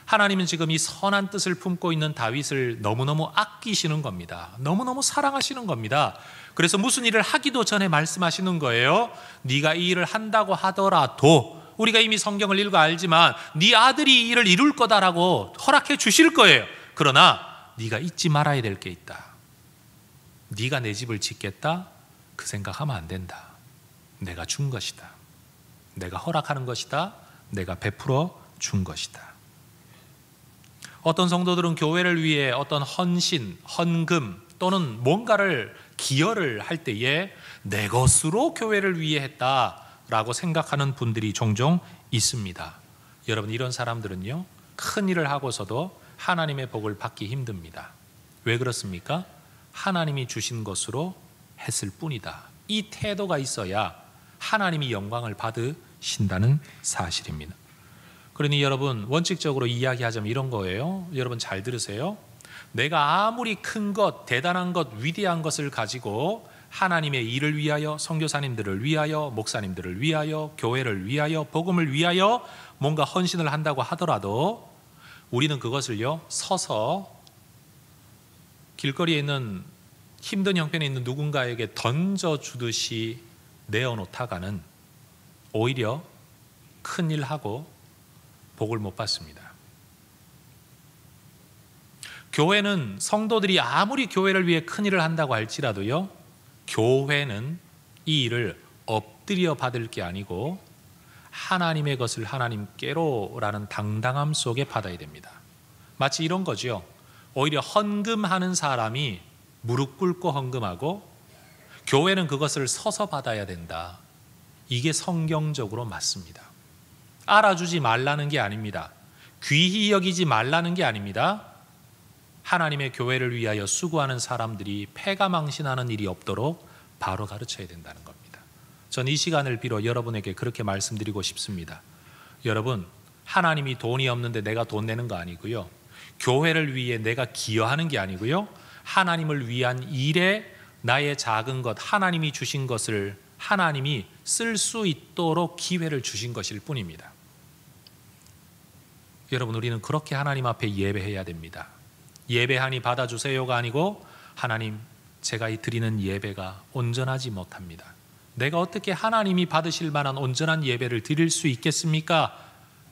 하나님은 지금 이 선한 뜻을 품고 있는 다윗을 너무너무 아끼시는 겁니다. 너무너무 사랑하시는 겁니다. 그래서 무슨 일을 하기도 전에 말씀하시는 거예요. 네가 이 일을 한다고 하더라도 우리가 이미 성경을 읽어 알지만 네 아들이 이 일을 이룰 거다라고 허락해 주실 거예요. 그러나 네가 잊지 말아야 될 게 있다. 네가 내 집을 짓겠다? 그 생각하면 안 된다. 내가 준 것이다. 내가 허락하는 것이다. 내가 베풀어 준 것이다. 어떤 성도들은 교회를 위해 어떤 헌신, 헌금 또는 뭔가를 기여를 할 때에 내 것으로 교회를 위해 했다라고 생각하는 분들이 종종 있습니다. 여러분 이런 사람들은요 큰 일을 하고서도 하나님의 복을 받기 힘듭니다. 왜 그렇습니까? 하나님이 주신 것으로 했을 뿐이다. 이 태도가 있어야 하나님이 영광을 받으신다는 사실입니다. 그러니 여러분 원칙적으로 이야기하자면 이런 거예요. 여러분 잘 들으세요. 내가 아무리 큰 것, 대단한 것, 위대한 것을 가지고 하나님의 일을 위하여, 선교사님들을 위하여, 목사님들을 위하여, 교회를 위하여, 복음을 위하여 뭔가 헌신을 한다고 하더라도 우리는 그것을요 서서 길거리에 있는 힘든 형편에 있는 누군가에게 던져주듯이 내어놓다가는 오히려 큰일 하고 복을 못 받습니다. 교회는 성도들이 아무리 교회를 위해 큰일을 한다고 할지라도요 교회는 이 일을 엎드려 받을 게 아니고 하나님의 것을 하나님께로라는 당당함 속에 받아야 됩니다. 마치 이런 거죠. 오히려 헌금하는 사람이 무릎 꿇고 헌금하고 교회는 그것을 서서 받아야 된다. 이게 성경적으로 맞습니다. 알아주지 말라는 게 아닙니다. 귀히 여기지 말라는 게 아닙니다. 하나님의 교회를 위하여 수고하는 사람들이 패가망신하는 일이 없도록 바로 가르쳐야 된다는 겁니다. 전 이 시간을 빌어 여러분에게 그렇게 말씀드리고 싶습니다. 여러분, 하나님이 돈이 없는데 내가 돈 내는 거 아니고요. 교회를 위해 내가 기여하는 게 아니고요. 하나님을 위한 일에 나의 작은 것, 하나님이 주신 것을 하나님이 쓸 수 있도록 기회를 주신 것일 뿐입니다. 여러분, 우리는 그렇게 하나님 앞에 예배해야 됩니다. 예배하니 받아주세요가 아니고 하나님, 제가 드리는 예배가 온전하지 못합니다. 내가 어떻게 하나님이 받으실 만한 온전한 예배를 드릴 수 있겠습니까?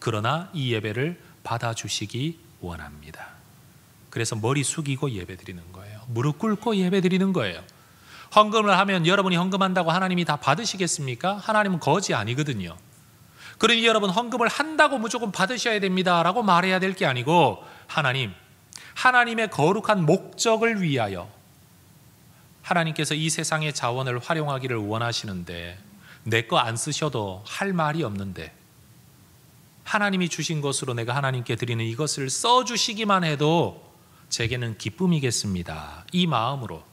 그러나 이 예배를 받아주시기 원합니다. 그래서 머리 숙이고 예배 드리는 거예요. 무릎 꿇고 예배 드리는 거예요. 헌금을 하면 여러분이 헌금한다고 하나님이 다 받으시겠습니까? 하나님은 거지 아니거든요. 그러니 여러분 헌금을 한다고 무조건 받으셔야 됩니다 라고 말해야 될 게 아니고 하나님, 하나님의 거룩한 목적을 위하여 하나님께서 이 세상의 자원을 활용하기를 원하시는데 내 거 안 쓰셔도 할 말이 없는데 하나님이 주신 것으로 내가 하나님께 드리는 이것을 써주시기만 해도 제게는 기쁨이겠습니다. 이 마음으로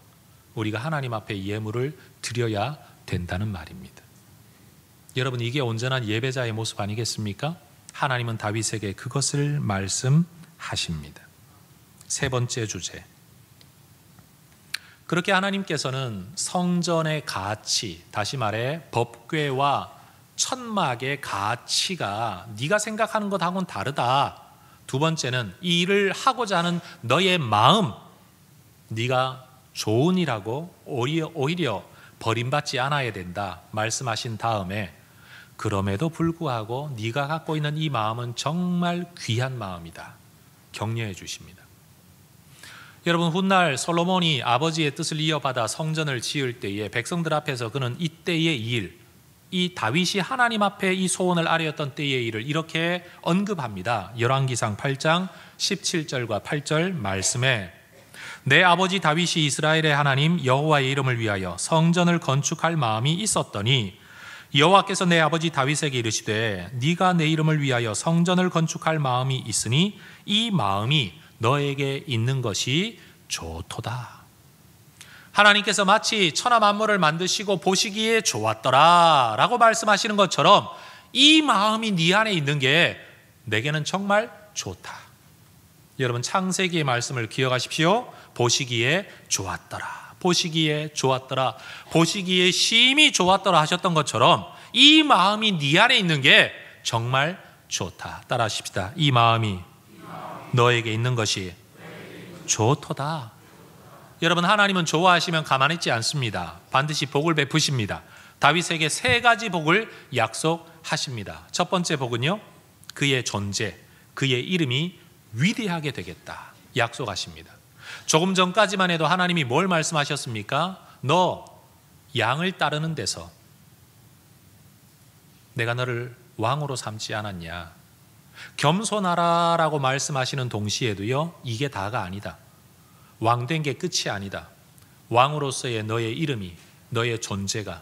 우리가 하나님 앞에 예물을 드려야 된다는 말입니다. 여러분, 이게 온전한 예배자의 모습 아니겠습니까? 하나님은 다윗에게 그것을 말씀하십니다. 세 번째 주제, 그렇게 하나님께서는 성전의 가치, 다시 말해 법궤와 천막의 가치가 네가 생각하는 것하고는 다르다. 두 번째는 이 일을 하고자 하는 너의 마음, 네가 좋은 일하고 오히려 버림받지 않아야 된다 말씀하신 다음에, 그럼에도 불구하고 네가 갖고 있는 이 마음은 정말 귀한 마음이다 격려해 주십니다. 여러분, 훗날 솔로몬이 아버지의 뜻을 이어받아 성전을 지을 때에 백성들 앞에서 그는 이때의 일, 이 다윗이 하나님 앞에 이 소원을 아뢰었던 때의 일을 이렇게 언급합니다. 열왕기상 8장 17절과 8절 말씀에, 내 아버지 다윗이 이스라엘의 하나님 여호와의 이름을 위하여 성전을 건축할 마음이 있었더니 여호와께서 내 아버지 다윗에게 이르시되 네가 내 이름을 위하여 성전을 건축할 마음이 있으니 이 마음이 너에게 있는 것이 좋도다. 하나님께서 마치 천하 만물을 만드시고 보시기에 좋았더라 라고 말씀하시는 것처럼 이 마음이 네 안에 있는 게 내게는 정말 좋다. 여러분, 창세기의 말씀을 기억하십시오. 보시기에 좋았더라, 보시기에 좋았더라, 보시기에 심히 좋았더라 하셨던 것처럼 이 마음이 네 안에 있는 게 정말 좋다. 따라 하십시다. 이 마음이 너에게 있는 것이 좋도다. 여러분, 하나님은 좋아하시면 가만히 있지 않습니다. 반드시 복을 베푸십니다. 다윗에게 3가지 복을 약속하십니다. 첫 번째 복은요, 그의 존재, 그의 이름이 위대하게 되겠다 약속하십니다. 조금 전까지만 해도 하나님이 뭘 말씀하셨습니까? 너 양을 따르는 데서 내가 너를 왕으로 삼지 않았냐. 겸손하라라고 말씀하시는 동시에도요, 이게 다가 아니다. 왕된 게 끝이 아니다. 왕으로서의 너의 이름이, 너의 존재가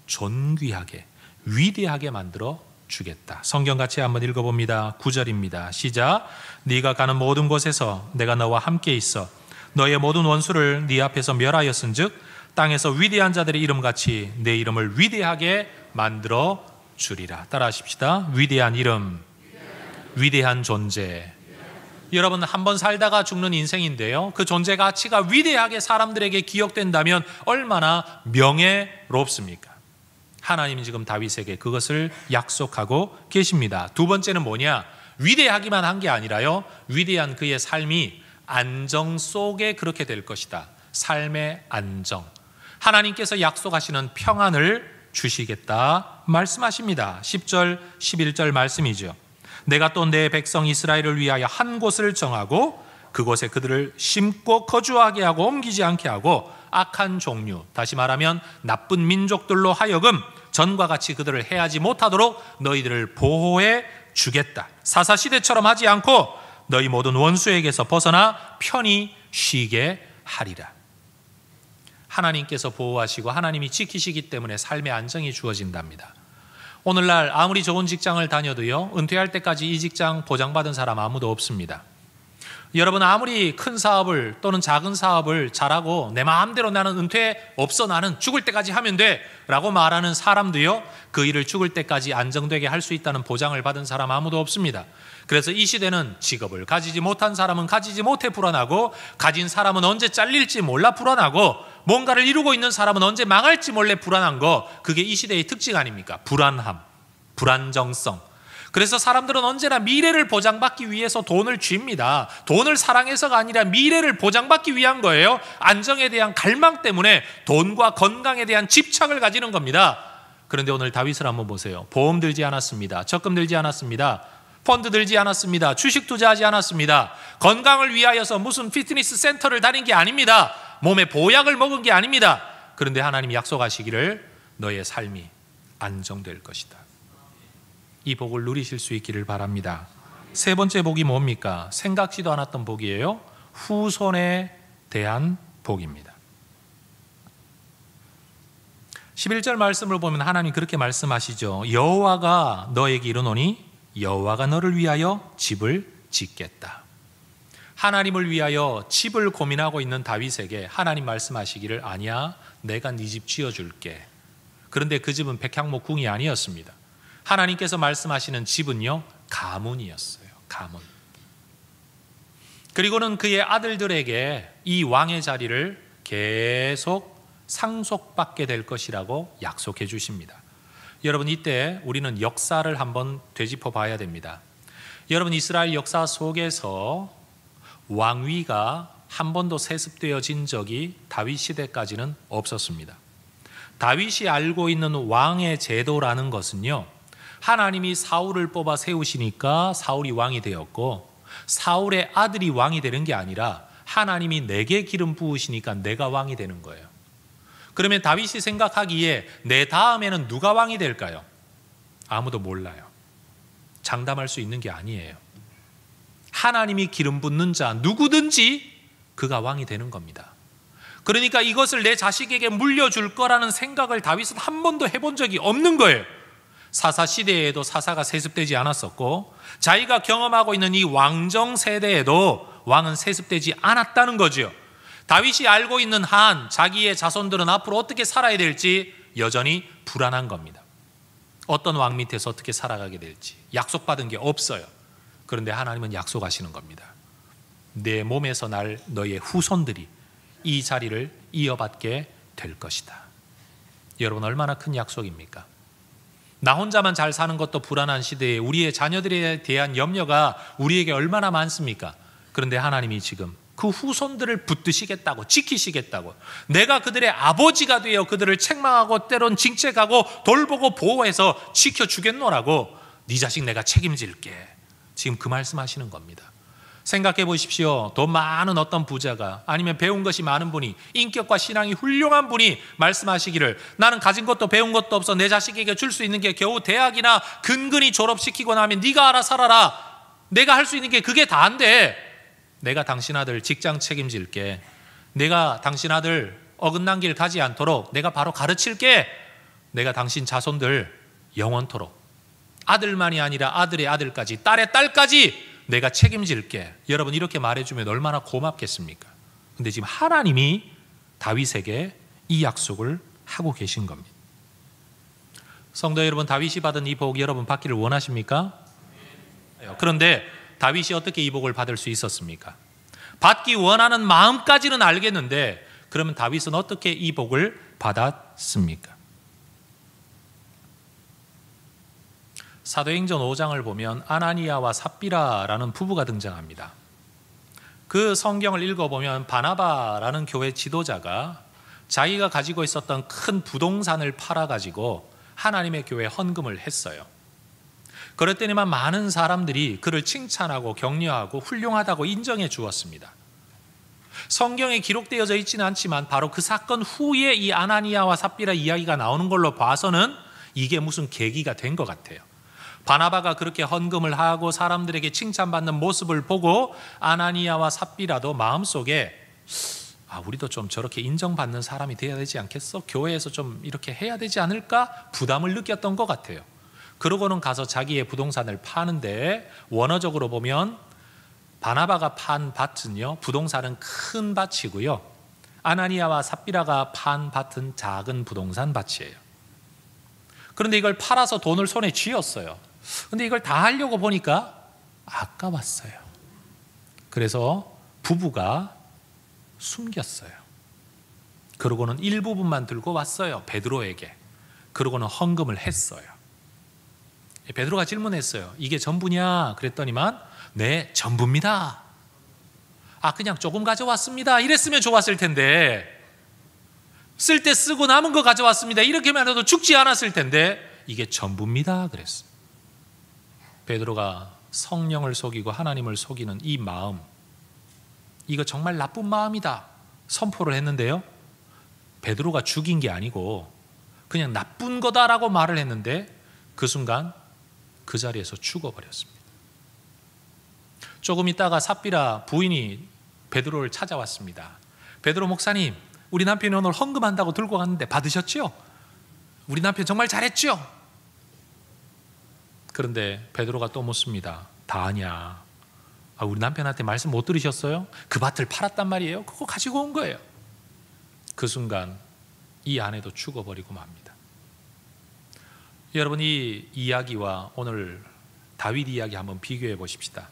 존귀하게, 위대하게 만들어 주겠다. 성경 같이 한번 읽어봅니다. 9절입니다. 시작. 네가 가는 모든 곳에서 내가 너와 함께 있어 너의 모든 원수를 네 앞에서 멸하였은즉 땅에서 위대한 자들의 이름같이 내 이름을 위대하게 만들어 주리라. 따라하십시다. 위대한 이름, 위대한 존재. 여러분, 한번 살다가 죽는 인생인데요, 그 존재 가치가 위대하게 사람들에게 기억된다면 얼마나 명예롭습니까? 하나님이 지금 다윗에게 그것을 약속하고 계십니다. 두 번째는 뭐냐? 위대하기만 한 게 아니라요, 위대한 그의 삶이 안정 속에 그렇게 될 것이다. 삶의 안정, 하나님께서 약속하시는 평안을 주시겠다 말씀하십니다. 10절 11절 말씀이죠. 내가 또 내 백성 이스라엘을 위하여 한 곳을 정하고 그곳에 그들을 심고 거주하게 하고 옮기지 않게 하고 악한 종류, 다시 말하면 나쁜 민족들로 하여금 전과 같이 그들을 해하지 못하도록 너희들을 보호해 주겠다. 사사시대처럼 하지 않고 너희 모든 원수에게서 벗어나 편히 쉬게 하리라. 하나님께서 보호하시고 하나님이 지키시기 때문에 삶의 안정이 주어진답니다. 오늘날 아무리 좋은 직장을 다녀도요, 은퇴할 때까지 이 직장 보장받은 사람 아무도 없습니다. 여러분, 아무리 큰 사업을 또는 작은 사업을 잘하고 내 마음대로 나는 은퇴 없어, 나는 죽을 때까지 하면 돼 라고 말하는 사람도요, 그 일을 죽을 때까지 안정되게 할 수 있다는 보장을 받은 사람 아무도 없습니다. 그래서 이 시대는 직업을 가지지 못한 사람은 가지지 못해 불안하고, 가진 사람은 언제 잘릴지 몰라 불안하고, 뭔가를 이루고 있는 사람은 언제 망할지 몰래 불안한 거, 그게 이 시대의 특징 아닙니까? 불안함, 불안정성. 그래서 사람들은 언제나 미래를 보장받기 위해서 돈을 쥡니다. 돈을 사랑해서가 아니라 미래를 보장받기 위한 거예요. 안정에 대한 갈망 때문에 돈과 건강에 대한 집착을 가지는 겁니다. 그런데 오늘 다윗을 한번 보세요. 보험 들지 않았습니다. 적금 들지 않았습니다. 펀드 들지 않았습니다. 주식 투자하지 않았습니다. 건강을 위하여서 무슨 피트니스 센터를 다닌 게 아닙니다. 몸에 보약을 먹은 게 아닙니다. 그런데 하나님이 약속하시기를 너의 삶이 안정될 것이다. 이 복을 누리실 수 있기를 바랍니다. 세 번째 복이 뭡니까? 생각지도 않았던 복이에요. 후손에 대한 복입니다. 11절 말씀을 보면 하나님 그렇게 말씀하시죠. 여호와가 너에게 이르노니 여호와가 너를 위하여 집을 짓겠다. 하나님을 위하여 집을 고민하고 있는 다윗에게 하나님 말씀하시기를, 아니야, 내가 네 집 지어줄게. 그런데 그 집은 백향목궁이 아니었습니다. 하나님께서 말씀하시는 집은요, 가문이었어요. 가문. 그리고는 그의 아들들에게 이 왕의 자리를 계속 상속받게 될 것이라고 약속해 주십니다. 여러분, 이때 우리는 역사를 한번 되짚어 봐야 됩니다. 여러분, 이스라엘 역사 속에서 왕위가 한 번도 세습되어진 적이 다윗 시대까지는 없었습니다. 다윗이 알고 있는 왕의 제도라는 것은요, 하나님이 사울을 뽑아 세우시니까 사울이 왕이 되었고, 사울의 아들이 왕이 되는 게 아니라 하나님이 내게 기름 부으시니까 내가 왕이 되는 거예요. 그러면 다윗이 생각하기에 내 다음에는 누가 왕이 될까요? 아무도 몰라요. 장담할 수 있는 게 아니에요. 하나님이 기름 붓는 자 누구든지 그가 왕이 되는 겁니다. 그러니까 이것을 내 자식에게 물려줄 거라는 생각을 다윗은 한 번도 해본 적이 없는 거예요. 사사 시대에도 사사가 세습되지 않았었고, 자기가 경험하고 있는 이 왕정 세대에도 왕은 세습되지 않았다는 거죠. 다윗이 알고 있는 한 자기의 자손들은 앞으로 어떻게 살아야 될지 여전히 불안한 겁니다. 어떤 왕 밑에서 어떻게 살아가게 될지 약속받은 게 없어요. 그런데 하나님은 약속하시는 겁니다. 내 몸에서 날 너의 후손들이 이 자리를 이어받게 될 것이다. 여러분, 얼마나 큰 약속입니까? 나 혼자만 잘 사는 것도 불안한 시대에 우리의 자녀들에 대한 염려가 우리에게 얼마나 많습니까? 그런데 하나님이 지금 그 후손들을 붙드시겠다고, 지키시겠다고, 내가 그들의 아버지가 되어 그들을 책망하고 때론 징책하고 돌보고 보호해서 지켜주겠노라고, 네 자식 내가 책임질게, 지금 그 말씀하시는 겁니다. 생각해 보십시오. 돈 많은 어떤 부자가, 아니면 배운 것이 많은 분이, 인격과 신앙이 훌륭한 분이 말씀하시기를, 나는 가진 것도 배운 것도 없어 내 자식에게 줄 수 있는 게 겨우 대학이나 근근히 졸업시키고 나면 네가 알아 살아라, 내가 할 수 있는 게 그게 다인데 내가 당신 아들 직장 책임질게, 내가 당신 아들 어긋난 길 가지 않도록 내가 바로 가르칠게, 내가 당신 자손들 영원토록, 아들만이 아니라 아들의 아들까지, 딸의 딸까지 내가 책임질게. 여러분, 이렇게 말해주면 얼마나 고맙겠습니까? 근데 지금 하나님이 다윗에게 이 약속을 하고 계신 겁니다. 성도 여러분, 다윗이 받은 이 복 여러분 받기를 원하십니까? 그런데 다윗이 어떻게 이 복을 받을 수 있었습니까? 받기 원하는 마음까지는 알겠는데, 그러면 다윗은 어떻게 이 복을 받았습니까? 사도행전 5장을 보면 아나니아와 삽비라라는 부부가 등장합니다. 그 성경을 읽어보면 바나바라는 교회 지도자가 자기가 가지고 있었던 큰 부동산을 팔아가지고 하나님의 교회에 헌금을 했어요. 그랬더니만 많은 사람들이 그를 칭찬하고 격려하고 훌륭하다고 인정해 주었습니다. 성경에 기록되어져 있지는 않지만 바로 그 사건 후에 이 아나니아와 삽비라 이야기가 나오는 걸로 봐서는 이게 무슨 계기가 된 것 같아요. 바나바가 그렇게 헌금을 하고 사람들에게 칭찬받는 모습을 보고 아나니아와 삽비라도 마음속에, 우리도 좀 저렇게 인정받는 사람이 돼야 되지 않겠어? 교회에서 좀 이렇게 해야 되지 않을까? 부담을 느꼈던 것 같아요. 그러고는 가서 자기의 부동산을 파는데, 원어적으로 보면 바나바가 판 밭은요, 부동산은 큰 밭이고요, 아나니아와 삽비라가 판 밭은 작은 부동산 밭이에요. 그런데 이걸 팔아서 돈을 손에 쥐었어요. 근데 이걸 다 하려고 보니까 아까웠어요. 그래서 부부가 숨겼어요. 그러고는 일부분만 들고 왔어요, 베드로에게. 그러고는 헌금을 했어요. 베드로가 질문했어요. 이게 전부냐? 그랬더니만 네, 전부입니다. 그냥 조금 가져왔습니다. 이랬으면 좋았을 텐데, 쓸 때 쓰고 남은 거 가져왔습니다. 이렇게만 해도 죽지 않았을 텐데, 이게 전부입니다. 그랬어요. 베드로가 성령을 속이고 하나님을 속이는 이 마음, 이거 정말 나쁜 마음이다 선포를 했는데요, 베드로가 죽인 게 아니고 그냥 나쁜 거다라고 말을 했는데 그 순간 그 자리에서 죽어버렸습니다. 조금 있다가 삽비라 부인이 베드로를 찾아왔습니다. 베드로 목사님, 우리 남편이 오늘 헌금한다고 들고 갔는데 받으셨죠? 우리 남편 정말 잘했죠? 그런데 베드로가 또 묻습니다. 다 아냐? 우리 남편한테 말씀 못 들으셨어요? 그 밭을 팔았단 말이에요. 그거 가지고 온 거예요. 그 순간 이 아내도 죽어버리고 맙니다. 여러분, 이 이야기와 오늘 다윗 이야기 한번 비교해 보십시다.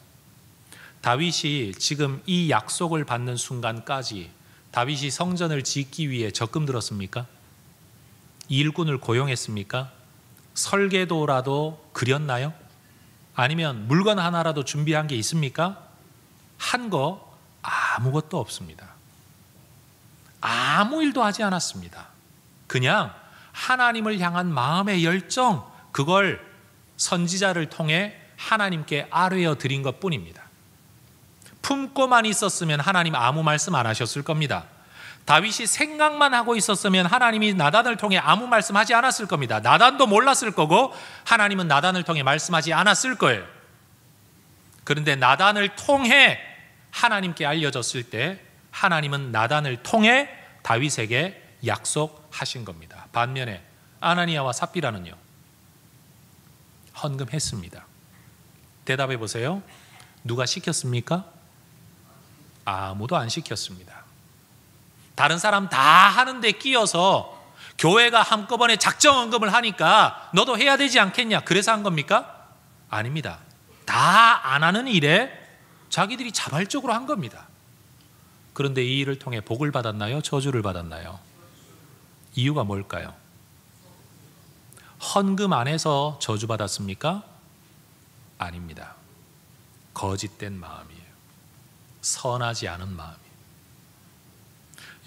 다윗이 지금 이 약속을 받는 순간까지 다윗이 성전을 짓기 위해 적금 들었습니까? 일꾼을 고용했습니까? 설계도라도 그렸나요? 아니면 물건 하나라도 준비한 게 있습니까? 한 거 아무것도 없습니다. 아무 일도 하지 않았습니다. 그냥 하나님을 향한 마음의 열정, 그걸 선지자를 통해 하나님께 아뢰어 드린 것 뿐입니다. 품고만 있었으면 하나님 아무 말씀 안 하셨을 겁니다. 다윗이 생각만 하고 있었으면 하나님이 나단을 통해 아무 말씀하지 않았을 겁니다. 나단도 몰랐을 거고 하나님은 나단을 통해 말씀하지 않았을 거예요. 그런데 나단을 통해 하나님께 알려졌을 때 하나님은 나단을 통해 다윗에게 약속하신 겁니다. 반면에 아나니아와 삽비라는요, 헌금했습니다. 대답해 보세요. 누가 시켰습니까? 아무도 안 시켰습니다. 다른 사람 다 하는데 끼어서 교회가 한꺼번에 작정 헌금을 하니까 너도 해야 되지 않겠냐, 그래서 한 겁니까? 아닙니다. 다 안 하는 일에 자기들이 자발적으로 한 겁니다. 그런데 이 일을 통해 복을 받았나요? 저주를 받았나요? 이유가 뭘까요? 헌금 안에서 저주받았습니까? 아닙니다. 거짓된 마음이에요. 선하지 않은 마음이에요.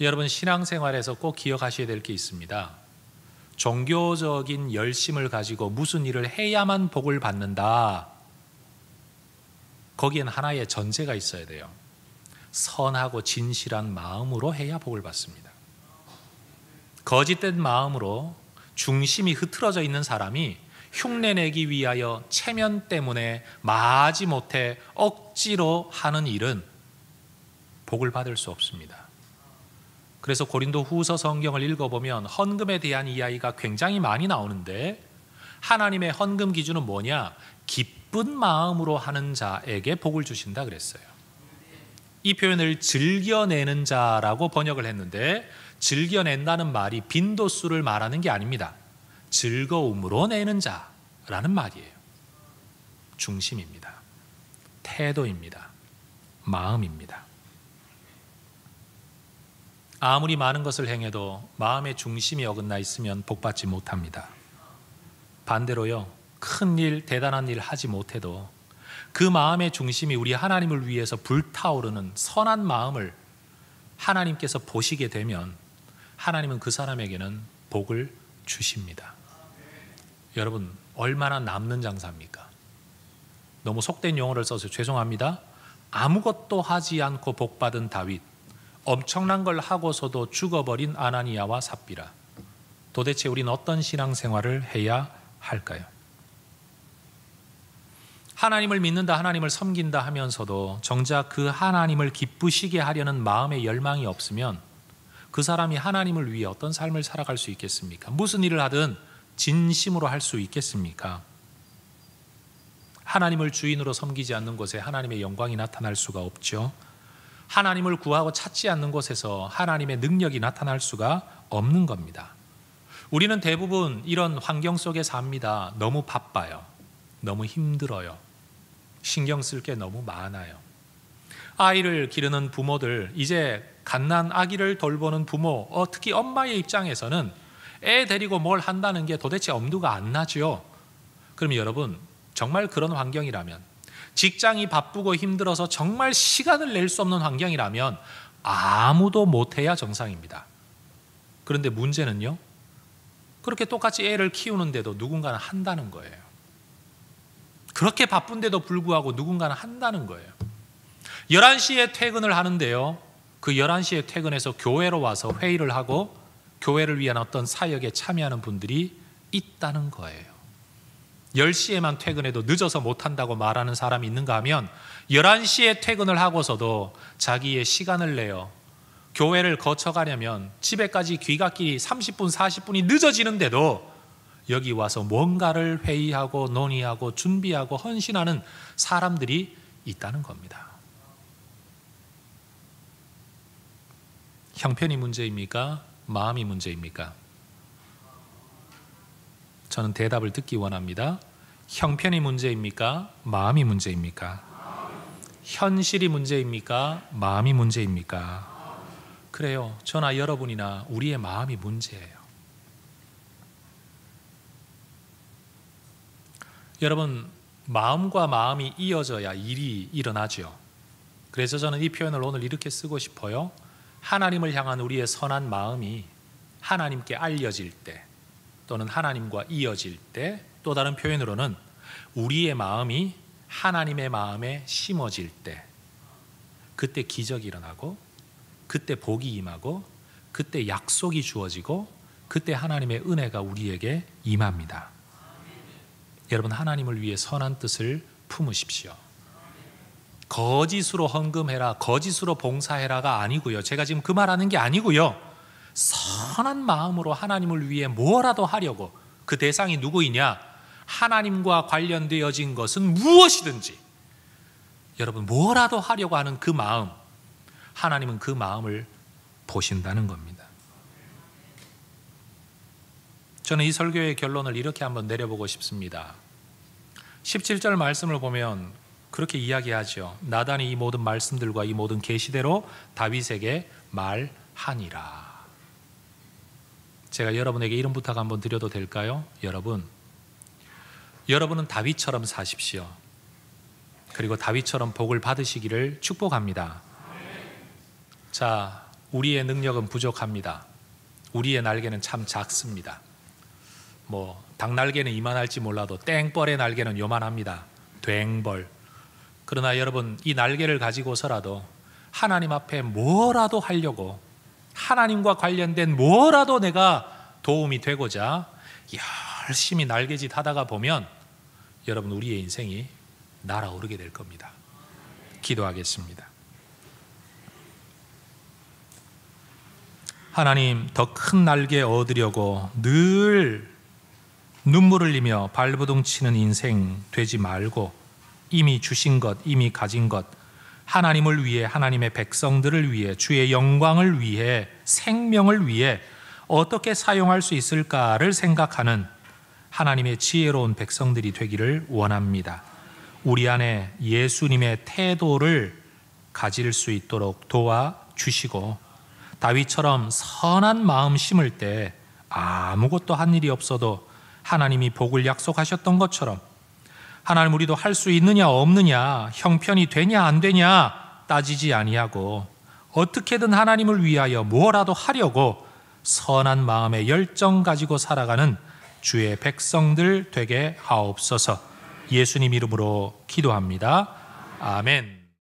여러분, 신앙생활에서 꼭 기억하셔야 될 게 있습니다. 종교적인 열심을 가지고 무슨 일을 해야만 복을 받는다. 거기엔 하나의 전제가 있어야 돼요. 선하고 진실한 마음으로 해야 복을 받습니다. 거짓된 마음으로 중심이 흐트러져 있는 사람이 흉내내기 위하여 체면 때문에 마지못해 억지로 하는 일은 복을 받을 수 없습니다. 그래서 고린도 후서 성경을 읽어보면 헌금에 대한 이야기가 굉장히 많이 나오는데, 하나님의 헌금 기준은 뭐냐? 기쁜 마음으로 하는 자에게 복을 주신다 그랬어요. 이 표현을 즐겨내는 자라고 번역을 했는데, 즐겨낸다는 말이 빈도수를 말하는 게 아닙니다. 즐거움으로 내는 자라는 말이에요. 중심입니다. 태도입니다. 마음입니다. 아무리 많은 것을 행해도 마음의 중심이 어긋나 있으면 복받지 못합니다. 반대로요, 큰 일, 대단한 일 하지 못해도 그 마음의 중심이 우리 하나님을 위해서 불타오르는 선한 마음을 하나님께서 보시게 되면 하나님은 그 사람에게는 복을 주십니다. 여러분, 얼마나 남는 장사입니까? 너무 속된 용어를 써서 죄송합니다. 아무것도 하지 않고 복받은 다윗, 엄청난 걸 하고서도 죽어버린 아나니아와 삽비라. 도대체 우리는 어떤 신앙생활을 해야 할까요? 하나님을 믿는다, 하나님을 섬긴다 하면서도 정작 그 하나님을 기쁘시게 하려는 마음의 열망이 없으면 그 사람이 하나님을 위해 어떤 삶을 살아갈 수 있겠습니까? 무슨 일을 하든 진심으로 할 수 있겠습니까? 하나님을 주인으로 섬기지 않는 곳에 하나님의 영광이 나타날 수가 없죠. 하나님을 구하고 찾지 않는 곳에서 하나님의 능력이 나타날 수가 없는 겁니다. 우리는 대부분 이런 환경 속에 삽니다. 너무 바빠요. 너무 힘들어요. 신경 쓸 게 너무 많아요. 아이를 기르는 부모들, 이제 갓난 아기를 돌보는 부모, 특히 엄마의 입장에서는 애 데리고 뭘 한다는 게 도대체 엄두가 안 나죠. 그럼 여러분, 정말 그런 환경이라면, 직장이 바쁘고 힘들어서 정말 시간을 낼 수 없는 환경이라면 아무도 못해야 정상입니다. 그런데 문제는요, 그렇게 똑같이 애를 키우는데도 누군가는 한다는 거예요. 그렇게 바쁜데도 불구하고 누군가는 한다는 거예요. 11시에 퇴근을 하는데요, 그 11시에 퇴근해서 교회로 와서 회의를 하고 교회를 위한 어떤 사역에 참여하는 분들이 있다는 거예요. 10시에만 퇴근해도 늦어서 못한다고 말하는 사람이 있는가 하면 11시에 퇴근을 하고서도 자기의 시간을 내어 교회를 거쳐가려면 집에까지 귀갓길이 30분, 40분이 늦어지는데도 여기 와서 뭔가를 회의하고 논의하고 준비하고 헌신하는 사람들이 있다는 겁니다. 형편이 문제입니까? 마음이 문제입니까? 저는 대답을 듣기 원합니다. 형편이 문제입니까? 마음이 문제입니까? 현실이 문제입니까? 마음이 문제입니까? 그래요. 저나 여러분이나 우리의 마음이 문제예요. 여러분, 마음과 마음이 이어져야 일이 일어나죠. 그래서 저는 이 표현을 오늘 이렇게 쓰고 싶어요. 하나님을 향한 우리의 선한 마음이 하나님께 알려질 때, 또는 하나님과 이어질 때, 또 다른 표현으로는 우리의 마음이 하나님의 마음에 심어질 때, 그때 기적이 일어나고, 그때 복이 임하고, 그때 약속이 주어지고, 그때 하나님의 은혜가 우리에게 임합니다. 여러분, 하나님을 위해 선한 뜻을 품으십시오. 거짓으로 헌금해라, 거짓으로 봉사해라가 아니고요. 제가 지금 그 말하는 게 아니고요. 선한 마음으로 하나님을 위해 뭐라도 하려고, 그 대상이 누구이냐? 하나님과 관련되어진 것은 무엇이든지 여러분 뭐라도 하려고 하는 그 마음, 하나님은 그 마음을 보신다는 겁니다. 저는 이 설교의 결론을 이렇게 한번 내려보고 싶습니다. 17절 말씀을 보면 그렇게 이야기하죠. 나단이 이 모든 말씀들과 이 모든 계시대로 다윗에게 말하니라. 제가 여러분에게 이런 부탁 한번 드려도 될까요? 여러분은 다윗처럼 사십시오. 그리고 다윗처럼 복을 받으시기를 축복합니다. 자, 우리의 능력은 부족합니다. 우리의 날개는 참 작습니다. 닭날개는 이만할지 몰라도 땡벌의 날개는 요만합니다. 괭벌. 그러나 여러분, 이 날개를 가지고서라도 하나님 앞에 뭐라도 하려고, 하나님과 관련된 뭐라도 내가 도움이 되고자 열심히 날개짓 하다가 보면 여러분, 우리의 인생이 날아오르게 될 겁니다. 기도하겠습니다. 하나님, 더 큰 날개 얻으려고 늘 눈물을 흘리며 발버둥 치는 인생 되지 말고 이미 주신 것, 이미 가진 것, 하나님을 위해, 하나님의 백성들을 위해, 주의 영광을 위해, 생명을 위해 어떻게 사용할 수 있을까를 생각하는 하나님의 지혜로운 백성들이 되기를 원합니다. 우리 안에 예수님의 태도를 가질 수 있도록 도와주시고, 다윗처럼 선한 마음 심을 때 아무것도 한 일이 없어도 하나님이 복을 약속하셨던 것처럼, 하나님, 우리도 할 수 있느냐 없느냐, 형편이 되냐 안 되냐 따지지 아니하고 어떻게든 하나님을 위하여 뭐라도 하려고 선한 마음의 열정 가지고 살아가는 주의 백성들 되게 하옵소서. 예수님 이름으로 기도합니다. 아멘.